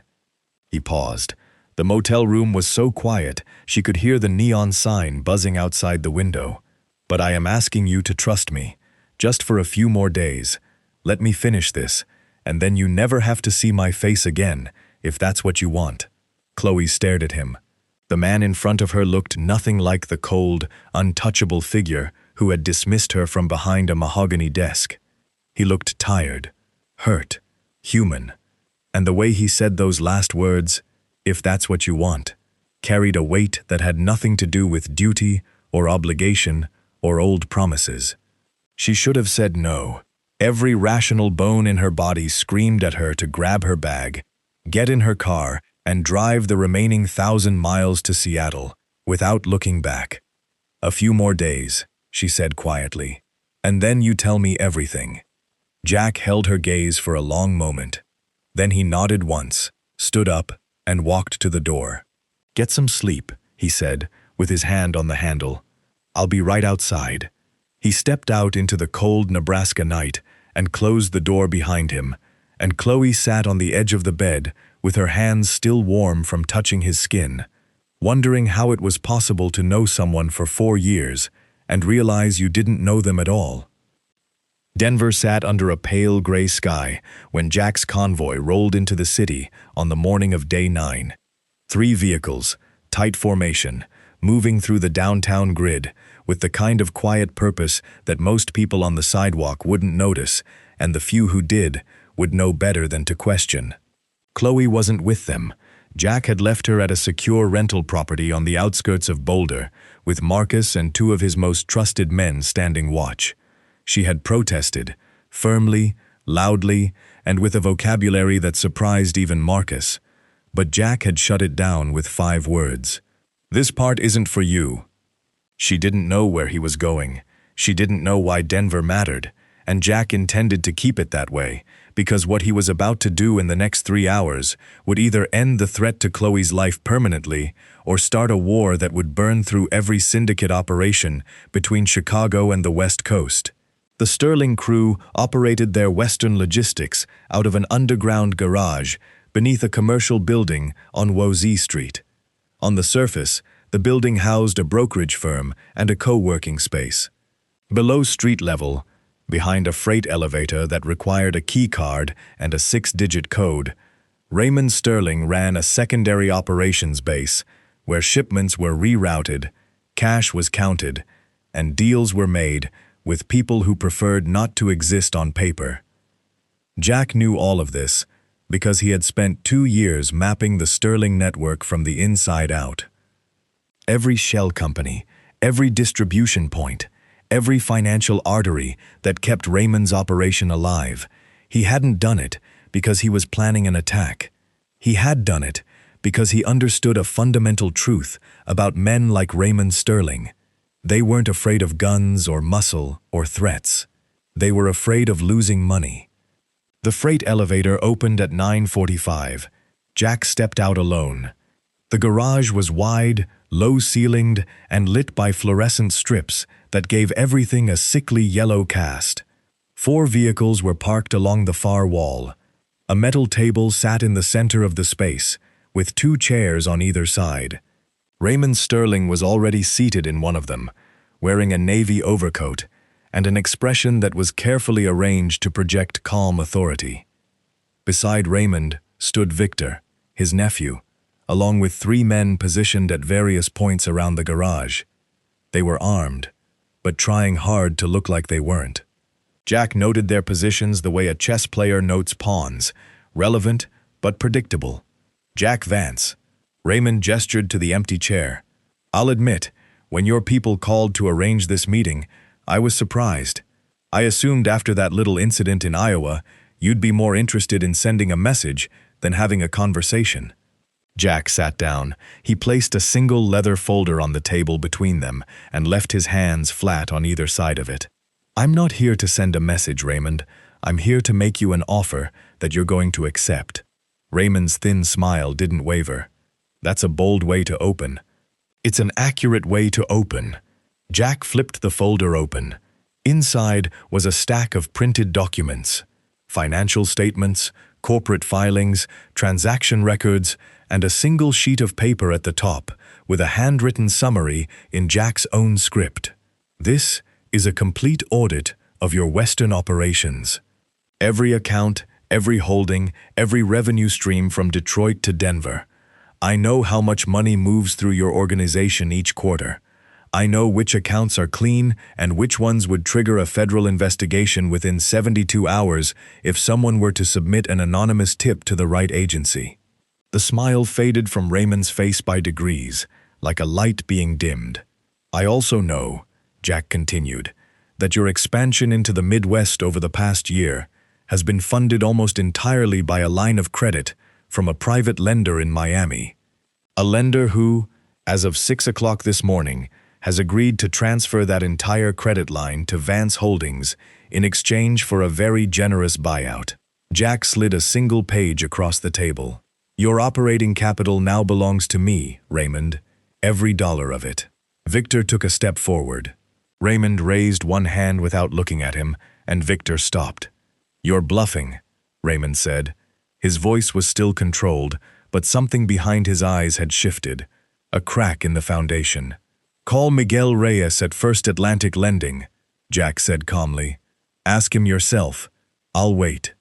He paused. The motel room was so quiet, she could hear the neon sign buzzing outside the window. "But I am asking you to trust me, just for a few more days. Let me finish this, and then you never have to see my face again, if that's what you want." Chloe stared at him. The man in front of her looked nothing like the cold, untouchable figure who had dismissed her from behind a mahogany desk. He looked tired, hurt, human, and the way he said those last words, "if that's what you want," carried a weight that had nothing to do with duty or obligation or old promises. She should have said no. Every rational bone in her body screamed at her to grab her bag, get in her car, and drive the remaining 1,000 miles to Seattle, without looking back. "A few more days," she said quietly, "and then you tell me everything." Jack held her gaze for a long moment. Then he nodded once, stood up, and walked to the door. "Get some sleep," he said, with his hand on the handle. "I'll be right outside." He stepped out into the cold Nebraska night and closed the door behind him, and Chloe sat on the edge of the bed with her hands still warm from touching his skin, wondering how it was possible to know someone for 4 years and realize you didn't know them at all. Denver sat under a pale gray sky when Jack's convoy rolled into the city on the morning of day 9. 3 vehicles, tight formation, moving through the downtown grid with the kind of quiet purpose that most people on the sidewalk wouldn't notice, and the few who did would know better than to question. Chloe wasn't with them, Jack had left her at a secure rental property on the outskirts of Boulder, with Marcus and two of his most trusted men standing watch. She had protested, firmly, loudly, and with a vocabulary that surprised even Marcus. But Jack had shut it down with 5 words. "This part isn't for you." She didn't know where he was going. She didn't know why Denver mattered, and Jack intended to keep it that way, because what he was about to do in the next 3 hours would either end the threat to Chloe's life permanently or start a war that would burn through every syndicate operation between Chicago and the West Coast. The Sterling crew operated their Western logistics out of an underground garage beneath a commercial building on Woolsey Street. On the surface, the building housed a brokerage firm and a co-working space. Below street level, behind a freight elevator that required a key card and a 6-digit code, Raymond Sterling ran a secondary operations base where shipments were rerouted, cash was counted, and deals were made with people who preferred not to exist on paper. Jack knew all of this because he had spent 2 years mapping the Sterling network from the inside out. Every shell company, every distribution point, every financial artery that kept Raymond's operation alive. He hadn't done it because he was planning an attack. He had done it because he understood a fundamental truth about men like Raymond Sterling. They weren't afraid of guns or muscle or threats. They were afraid of losing money. The freight elevator opened at 9:45. Jack stepped out alone. The garage was wide, low-ceilinged, and lit by fluorescent strips that gave everything a sickly yellow cast. 4 vehicles were parked along the far wall. A metal table sat in the center of the space, with 2 chairs on either side. Raymond Sterling was already seated in one of them, wearing a navy overcoat and an expression that was carefully arranged to project calm authority. Beside Raymond stood Victor, his nephew, along with 3 men positioned at various points around the garage. They were armed, but trying hard to look like they weren't. Jack noted their positions the way a chess player notes pawns, relevant but predictable. "Jack Vance." Raymond gestured to the empty chair. "I'll admit, when your people called to arrange this meeting, I was surprised. I assumed after that little incident in Iowa, you'd be more interested in sending a message than having a conversation." Jack sat down. He placed a single leather folder on the table between them and left his hands flat on either side of it. "I'm not here to send a message, Raymond. I'm here to make you an offer that you're going to accept." Raymond's thin smile didn't waver. "That's a bold way to open." "It's an accurate way to open." Jack flipped the folder open. Inside was a stack of printed documents, financial statements, corporate filings, transaction records, and a single sheet of paper at the top with a handwritten summary in Jack's own script. "This is a complete audit of your Western operations. Every account, every holding, every revenue stream from Detroit to Denver. I know how much money moves through your organization each quarter. I know which accounts are clean and which ones would trigger a federal investigation within 72 hours if someone were to submit an anonymous tip to the right agency." The smile faded from Raymond's face by degrees, like a light being dimmed. "I also know," Jack continued, "that your expansion into the Midwest over the past year has been funded almost entirely by a line of credit from a private lender in Miami. A lender who, as of 6 o'clock this morning, has agreed to transfer that entire credit line to Vance Holdings in exchange for a very generous buyout." Jack slid a single page across the table. "Your operating capital now belongs to me, Raymond, every dollar of it." Victor took a step forward. Raymond raised one hand without looking at him, and Victor stopped. "You're bluffing," Raymond said. His voice was still controlled, but something behind his eyes had shifted, a crack in the foundation. "Call Miguel Reyes at First Atlantic Lending," Jack said calmly. "Ask him yourself. I'll wait."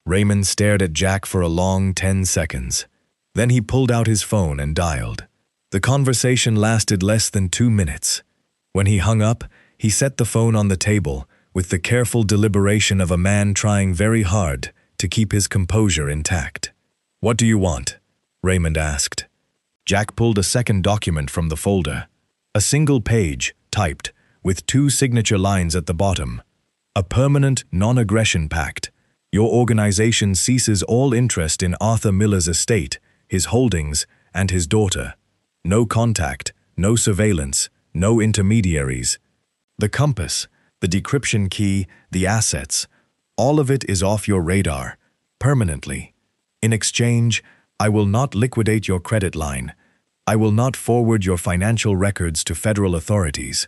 Raymond stared at Jack for a long 10 seconds. Then he pulled out his phone and dialed. The conversation lasted less than 2 minutes. When he hung up, he set the phone on the table with the careful deliberation of a man trying very hard to keep his composure intact. "What do you want?" Raymond asked. Jack pulled a second document from the folder. A single page, typed, with 2 signature lines at the bottom. A permanent non-aggression pact. Your organization ceases all interest in Arthur Miller's estate, his holdings, and his daughter. No contact, no surveillance, no intermediaries. The compass, the decryption key, the assets, all of it is off your radar, permanently. In exchange, I will not liquidate your credit line. I will not forward your financial records to federal authorities.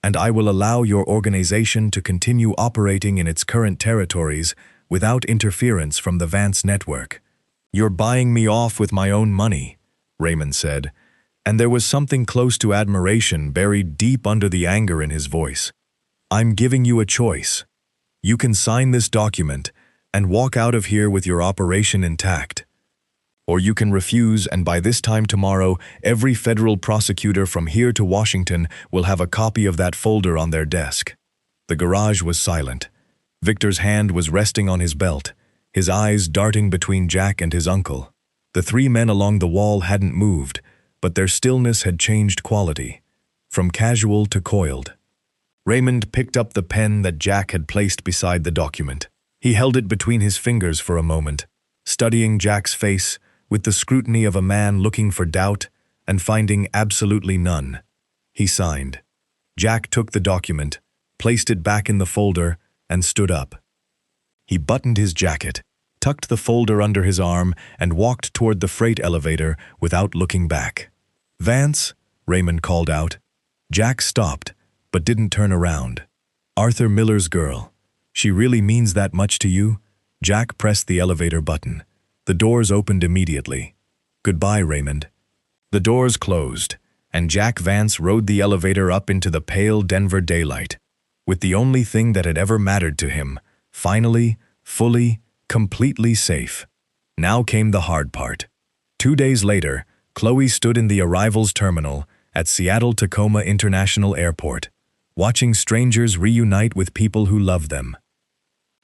And I will allow your organization to continue operating in its current territories without interference from the Vance network. You're buying me off with my own money, Raymond said, and there was something close to admiration buried deep under the anger in his voice. I'm giving you a choice. You can sign this document and walk out of here with your operation intact. Or you can refuse, and by this time tomorrow, every federal prosecutor from here to Washington will have a copy of that folder on their desk. The garage was silent. Victor's hand was resting on his belt, his eyes darting between Jack and his uncle. The 3 men along the wall hadn't moved, but their stillness had changed quality, from casual to coiled. Raymond picked up the pen that Jack had placed beside the document. He held it between his fingers for a moment, studying Jack's face with the scrutiny of a man looking for doubt and finding absolutely none. He signed. Jack took the document, placed it back in the folder, and stood up. He buttoned his jacket, tucked the folder under his arm, and walked toward the freight elevator without looking back. "Vance," Raymond called out. Jack stopped, but didn't turn around. "Arthur Miller's girl. She really means that much to you?" Jack pressed the elevator button. The doors opened immediately. "Goodbye, Raymond." The doors closed, and Jack Vance rode the elevator up into the pale Denver daylight, with the only thing that had ever mattered to him, finally, fully, completely safe. Now came the hard part. 2 days later, Chloe stood in the arrivals terminal at Seattle-Tacoma International Airport, watching strangers reunite with people who loved them.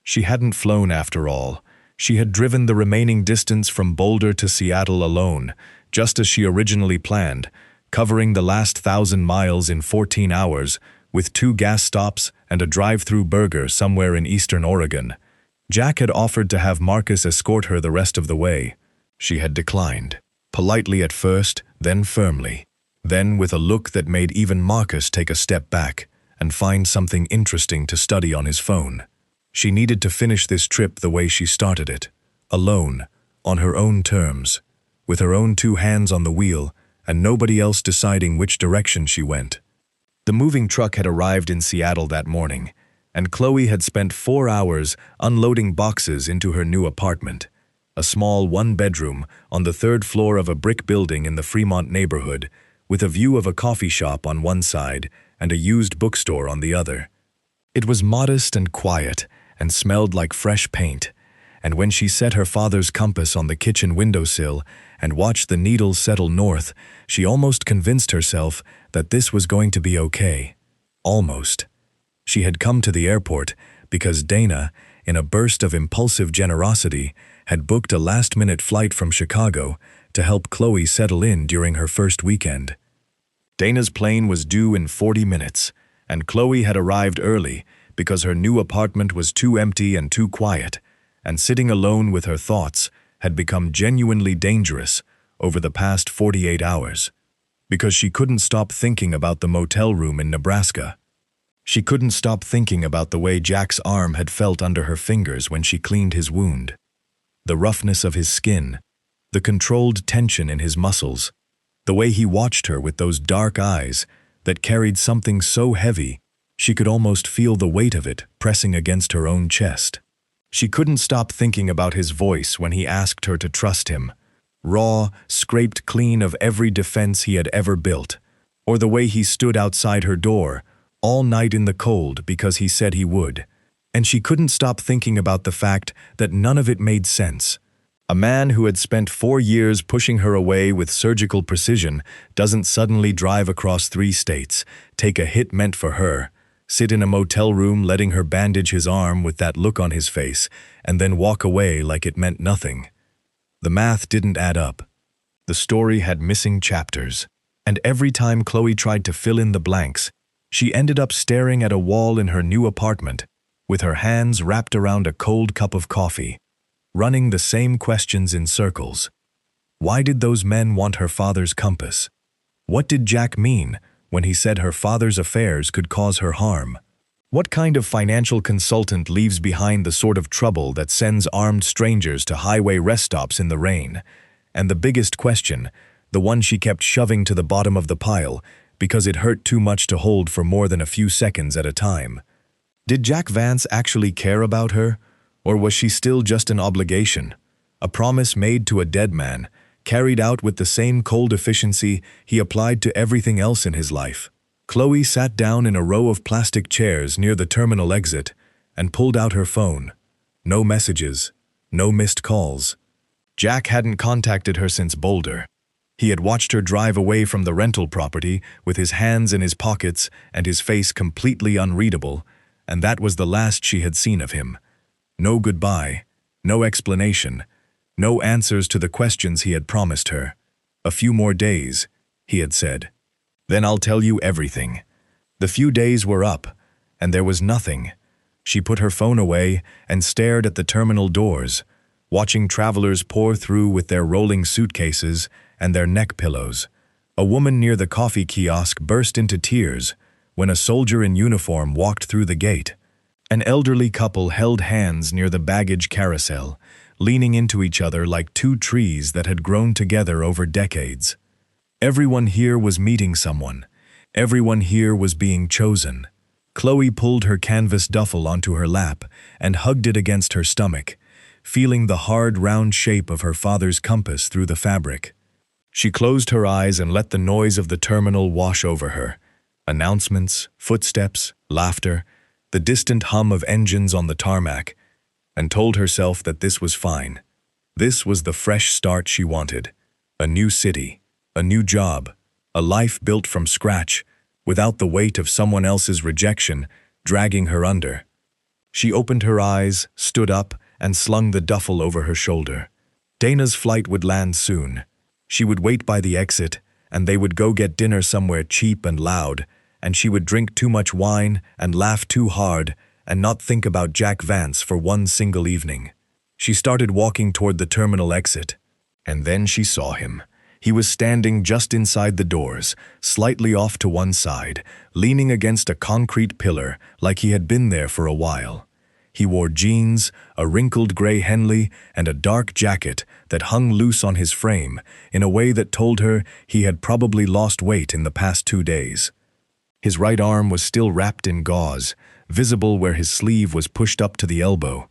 She hadn't flown after all. She had driven the remaining distance from Boulder to Seattle alone, just as she originally planned, covering the last 1,000 miles in 14 hours, with 2 gas stops and a drive-through burger somewhere in eastern Oregon. Jack had offered to have Marcus escort her the rest of the way. She had declined, politely at first, then firmly, then with a look that made even Marcus take a step back and find something interesting to study on his phone. She needed to finish this trip the way she started it, alone, on her own terms, with her own 2 hands on the wheel and nobody else deciding which direction she went. The moving truck had arrived in Seattle that morning, and Chloe had spent 4 hours unloading boxes into her new apartment, a small 1-bedroom on the 3rd floor of a brick building in the Fremont neighborhood, with a view of a coffee shop on one side and a used bookstore on the other. It was modest and quiet, and smelled like fresh paint, and when she set her father's compass on the kitchen windowsill and watched the needles settle north, she almost convinced herself that this was going to be okay. Almost. She had come to the airport because Dana, in a burst of impulsive generosity, had booked a last-minute flight from Chicago to help Chloe settle in during her first weekend. Dana's plane was due in 40 minutes, and Chloe had arrived early because her new apartment was too empty and too quiet, and sitting alone with her thoughts had become genuinely dangerous over the past 48 hours, because she couldn't stop thinking about the motel room in Nebraska. She couldn't stop thinking about the way Jack's arm had felt under her fingers when she cleaned his wound, the roughness of his skin, the controlled tension in his muscles, the way he watched her with those dark eyes that carried something so heavy she could almost feel the weight of it pressing against her own chest. She couldn't stop thinking about his voice when he asked her to trust him, raw, scraped clean of every defense he had ever built, or the way he stood outside her door all night in the cold because he said he would. And she couldn't stop thinking about the fact that none of it made sense. A man who had spent 4 years pushing her away with surgical precision doesn't suddenly drive across 3 states, take a hit meant for her, sit in a motel room letting her bandage his arm with that look on his face, and then walk away like it meant nothing. The math didn't add up. The story had missing chapters, and every time Chloe tried to fill in the blanks, she ended up staring at a wall in her new apartment, with her hands wrapped around a cold cup of coffee, running the same questions in circles. Why did those men want her father's compass? What did Jack mean when he said her father's affairs could cause her harm? What kind of financial consultant leaves behind the sort of trouble that sends armed strangers to highway rest stops in the rain? And the biggest question, the one she kept shoving to the bottom of the pile because it hurt too much to hold for more than a few seconds at a time. Did Jack Vance actually care about her, or was she still just an obligation, a promise made to a dead man, carried out with the same cold efficiency he applied to everything else in his life? Chloe sat down in a row of plastic chairs near the terminal exit and pulled out her phone. No messages, no missed calls. Jack hadn't contacted her since Boulder. He had watched her drive away from the rental property with his hands in his pockets and his face completely unreadable, and that was the last she had seen of him. No goodbye, no explanation, no answers to the questions he had promised her. A few more days, he had said. Then I'll tell you everything. The few days were up, and there was nothing. She put her phone away and stared at the terminal doors, watching travelers pour through with their rolling suitcases and their neck pillows. A woman near the coffee kiosk burst into tears when a soldier in uniform walked through the gate. An elderly couple held hands near the baggage carousel, leaning into each other like two trees that had grown together over decades. Everyone here was meeting someone. Everyone here was being chosen. Chloe pulled her canvas duffel onto her lap and hugged it against her stomach, feeling the hard, round shape of her father's compass through the fabric. She closed her eyes and let the noise of the terminal wash over her. Announcements, footsteps, laughter, the distant hum of engines on the tarmac, and told herself that this was fine. This was the fresh start she wanted. A new city, a new job, a life built from scratch, without the weight of someone else's rejection dragging her under. She opened her eyes, stood up, and slung the duffel over her shoulder. Dana's flight would land soon. She would wait by the exit, and they would go get dinner somewhere cheap and loud, and she would drink too much wine and laugh too hard and not think about Jack Vance for one single evening. She started walking toward the terminal exit, and then she saw him. He was standing just inside the doors, slightly off to one side, leaning against a concrete pillar like he had been there for a while. He wore jeans, a wrinkled gray Henley, and a dark jacket that hung loose on his frame in a way that told her he had probably lost weight in the past 2 days. His right arm was still wrapped in gauze, visible where his sleeve was pushed up to the elbow.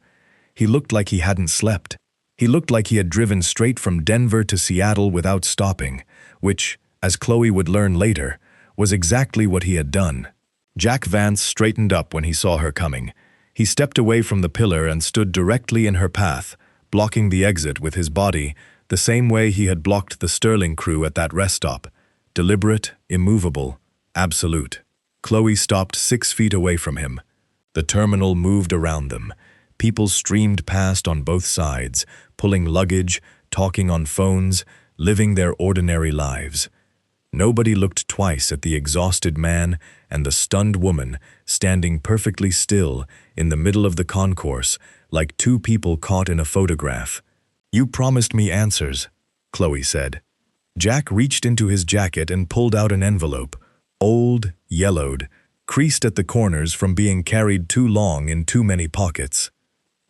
He looked like he hadn't slept. He looked like he had driven straight from Denver to Seattle without stopping, which, as Chloe would learn later, was exactly what he had done. Jack Vance straightened up when he saw her coming. He stepped away from the pillar and stood directly in her path, blocking the exit with his body, the same way he had blocked the Sterling crew at that rest stop. Deliberate, immovable, absolute. Chloe stopped 6 feet away from him. The terminal moved around them. People streamed past on both sides, pulling luggage, talking on phones, living their ordinary lives. Nobody looked twice at the exhausted man and the stunned woman standing perfectly still in the middle of the concourse, like two people caught in a photograph. "You promised me answers," Chloe said. Jack reached into his jacket and pulled out an envelope, old, yellowed, creased at the corners from being carried too long in too many pockets.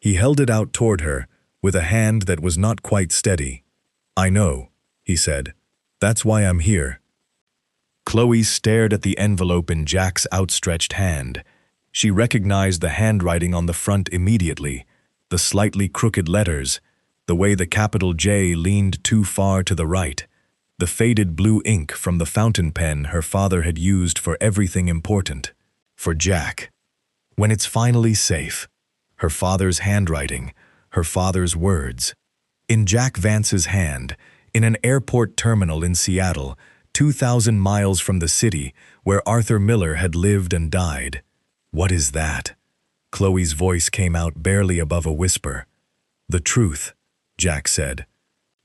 He held it out toward her, with a hand that was not quite steady. "I know," he said. "That's why I'm here." Chloe stared at the envelope in Jack's outstretched hand. She recognized the handwriting on the front immediately, the slightly crooked letters, the way the capital J leaned too far to the right, the faded blue ink from the fountain pen her father had used for everything important. For Jack. When it's finally safe. Her father's handwriting, her father's words. In Jack Vance's hand, in an airport terminal in Seattle, 2,000 miles from the city where Arthur Miller had lived and died. "What is that?" Chloe's voice came out barely above a whisper. "The truth," Jack said.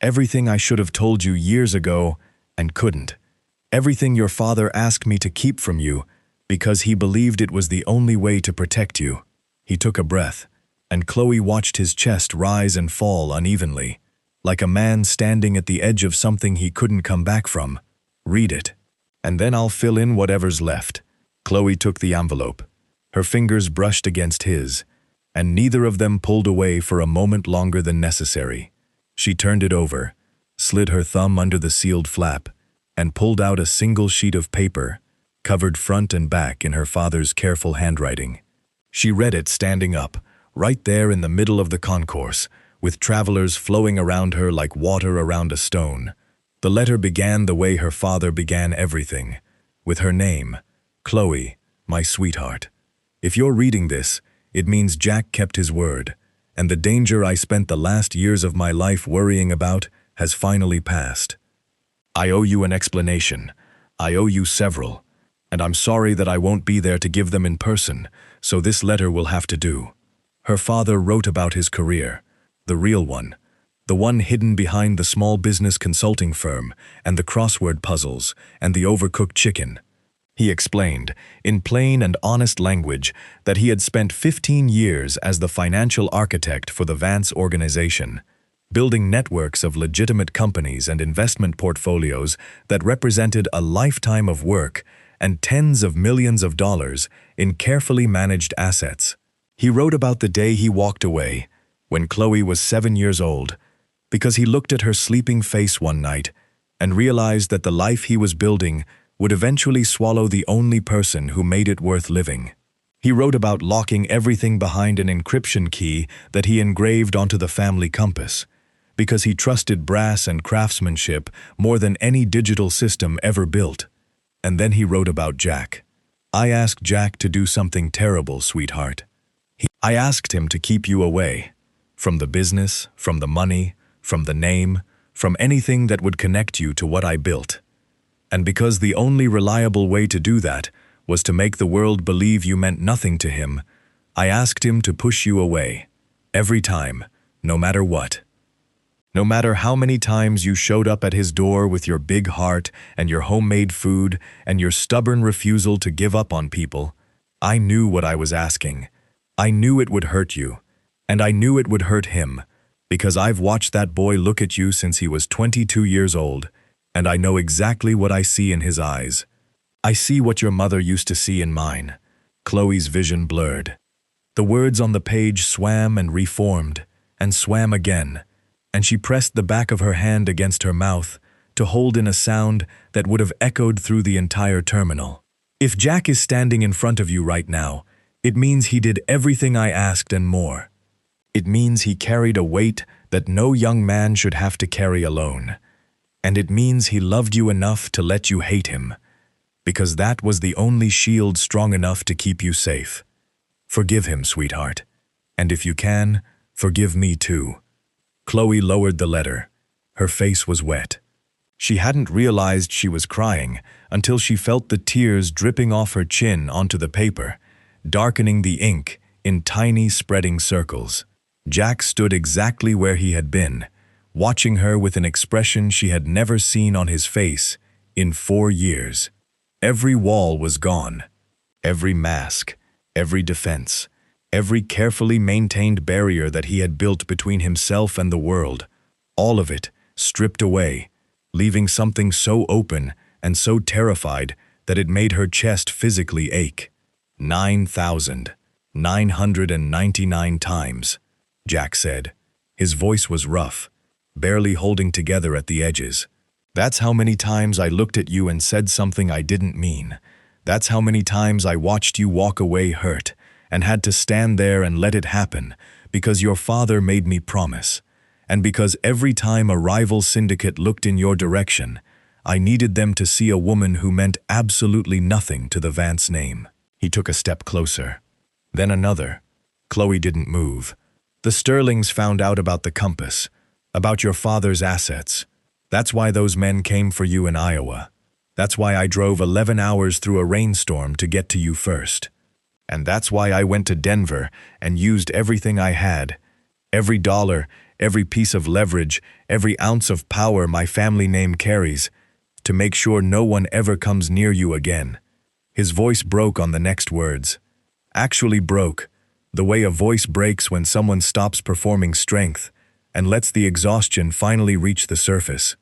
Everything I should have told you years ago and couldn't. Everything your father asked me to keep from you because he believed it was the only way to protect you." He took a breath, and Chloe watched his chest rise and fall unevenly, like a man standing at the edge of something he couldn't come back from. "Read it, and then I'll fill in whatever's left." Chloe took the envelope. Her fingers brushed against his, and neither of them pulled away for a moment longer than necessary. She turned it over, slid her thumb under the sealed flap, and pulled out a single sheet of paper, covered front and back in her father's careful handwriting. She read it standing up, right there in the middle of the concourse, with travelers flowing around her like water around a stone. The letter began the way her father began everything, with her name, Chloe, my sweetheart. If you're reading this, it means Jack kept his word, and the danger I spent the last years of my life worrying about has finally passed. I owe you an explanation. I owe you several, and I'm sorry that I won't be there to give them in person, so this letter will have to do. Her father wrote about his career, the real one, the one hidden behind the small business consulting firm and the crossword puzzles and the overcooked chicken. He explained, in plain and honest language, that he had spent 15 years as the financial architect for the Vance organization, building networks of legitimate companies and investment portfolios that represented a lifetime of work and tens of millions of dollars in carefully managed assets. He wrote about the day he walked away, when Chloe was 7 years old, because he looked at her sleeping face one night and realized that the life he was building would eventually swallow the only person who made it worth living. He wrote about locking everything behind an encryption key that he engraved onto the family compass, because he trusted brass and craftsmanship more than any digital system ever built. And then he wrote about Jack. I asked Jack to do something terrible, sweetheart. I asked him to keep you away. From the business, from the money, from the name, from anything that would connect you to what I built. And because the only reliable way to do that was to make the world believe you meant nothing to him, I asked him to push you away. Every time, no matter what. No matter how many times you showed up at his door with your big heart and your homemade food and your stubborn refusal to give up on people, I knew what I was asking. I knew it would hurt you, and I knew it would hurt him, because I've watched that boy look at you since he was 22 years old, and I know exactly what I see in his eyes. I see what your mother used to see in mine. Chloe's vision blurred. The words on the page swam and reformed, and swam again, and she pressed the back of her hand against her mouth to hold in a sound that would have echoed through the entire terminal. If Jack is standing in front of you right now, it means he did everything I asked and more. It means he carried a weight that no young man should have to carry alone. And it means he loved you enough to let you hate him, because that was the only shield strong enough to keep you safe. Forgive him, sweetheart. And if you can, forgive me too. Chloe lowered the letter. Her face was wet. She hadn't realized she was crying until she felt the tears dripping off her chin onto the paper, darkening the ink in tiny spreading circles. Jack stood exactly where he had been, watching her with an expression she had never seen on his face in 4 years. Every wall was gone. Every mask, every defense, every carefully maintained barrier that he had built between himself and the world, all of it stripped away, leaving something so open and so terrified that it made her chest physically ache. 9,999 times, Jack said. His voice was rough, barely holding together at the edges. That's how many times I looked at you and said something I didn't mean. That's how many times I watched you walk away hurt and had to stand there and let it happen because your father made me promise. And because every time a rival syndicate looked in your direction, I needed them to see a woman who meant absolutely nothing to the Vance name. He took a step closer. Then another. Chloe didn't move. The Sterlings found out about the compass, about your father's assets. That's why those men came for you in Iowa. That's why I drove 11 hours through a rainstorm to get to you first. And that's why I went to Denver and used everything I had, every dollar, every piece of leverage, every ounce of power my family name carries, to make sure no one ever comes near you again." His voice broke on the next words. Actually broke, the way a voice breaks when someone stops performing strength and lets the exhaustion finally reach the surface.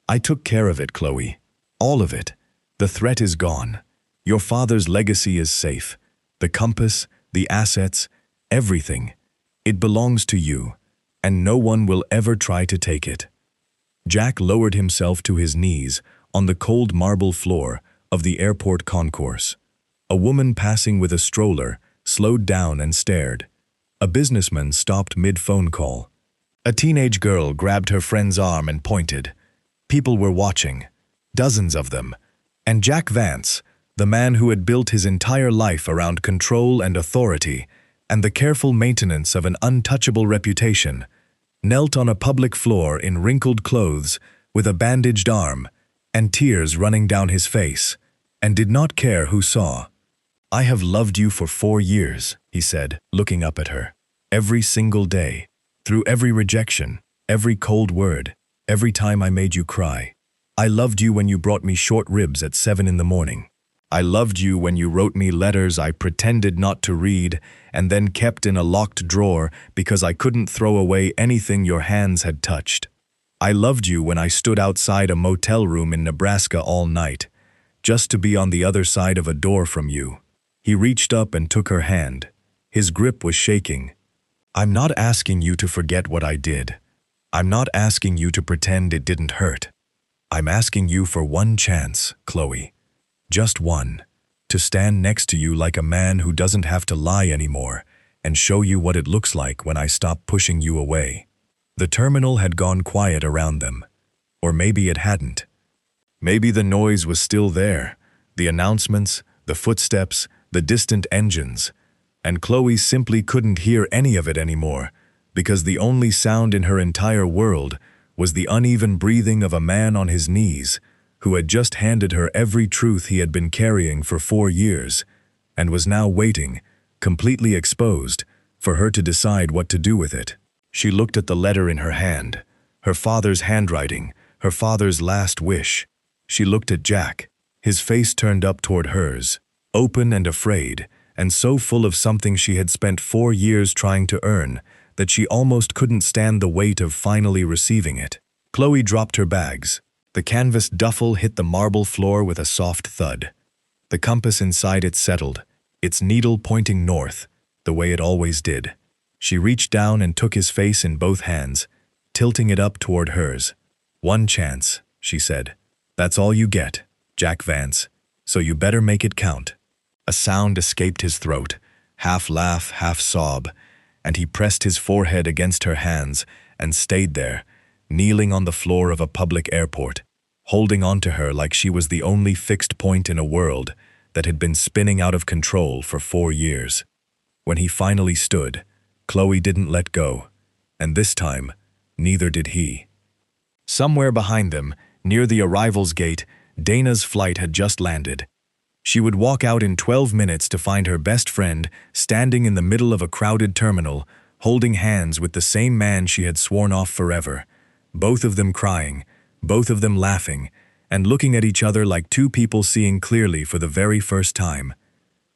"I took care of it, Chloe. All of it. The threat is gone. Your father's legacy is safe. The compass, the assets, everything. It belongs to you, and no one will ever try to take it." Jack lowered himself to his knees on the cold marble floor of the airport concourse. A woman passing with a stroller slowed down and stared. A businessman stopped mid-phone call. A teenage girl grabbed her friend's arm and pointed. People were watching, dozens of them, and Jack Vance, the man who had built his entire life around control and authority and the careful maintenance of an untouchable reputation, knelt on a public floor in wrinkled clothes with a bandaged arm and tears running down his face, and did not care who saw. "I have loved you for 4 years," he said, looking up at her. "Every single day, through every rejection, every cold word, every time I made you cry. I loved you when you brought me short ribs at 7 in the morning. I loved you when you wrote me letters I pretended not to read and then kept in a locked drawer because I couldn't throw away anything your hands had touched. I loved you when I stood outside a motel room in Nebraska all night, just to be on the other side of a door from you." He reached up and took her hand. His grip was shaking. "I'm not asking you to forget what I did. I'm not asking you to pretend it didn't hurt. I'm asking you for one chance, Chloe. Just one. To stand next to you like a man who doesn't have to lie anymore and show you what it looks like when I stop pushing you away." The terminal had gone quiet around them. Or maybe it hadn't. Maybe the noise was still there, the announcements, the footsteps, the distant engines, and Chloe simply couldn't hear any of it anymore because the only sound in her entire world was the uneven breathing of a man on his knees who had just handed her every truth he had been carrying for 4 years and was now waiting, completely exposed, for her to decide what to do with it. She looked at the letter in her hand, her father's handwriting, her father's last wish. She looked at Jack, his face turned up toward hers, open and afraid, and so full of something she had spent 4 years trying to earn that she almost couldn't stand the weight of finally receiving it. Chloe dropped her bags. The canvas duffel hit the marble floor with a soft thud. The compass inside it settled, its needle pointing north, the way it always did. She reached down and took his face in both hands, tilting it up toward hers. "One chance," she said. "That's all you get, Jack Vance, so you better make it count." A sound escaped his throat, half laugh, half sob, and he pressed his forehead against her hands and stayed there, kneeling on the floor of a public airport, holding on to her like she was the only fixed point in a world that had been spinning out of control for 4 years. When he finally stood, Chloe didn't let go, and this time, neither did he. Somewhere behind them, near the arrivals gate, Dana's flight had just landed. She would walk out in 12 minutes to find her best friend standing in the middle of a crowded terminal, holding hands with the same man she had sworn off forever. Both of them crying, both of them laughing, and looking at each other like two people seeing clearly for the very first time.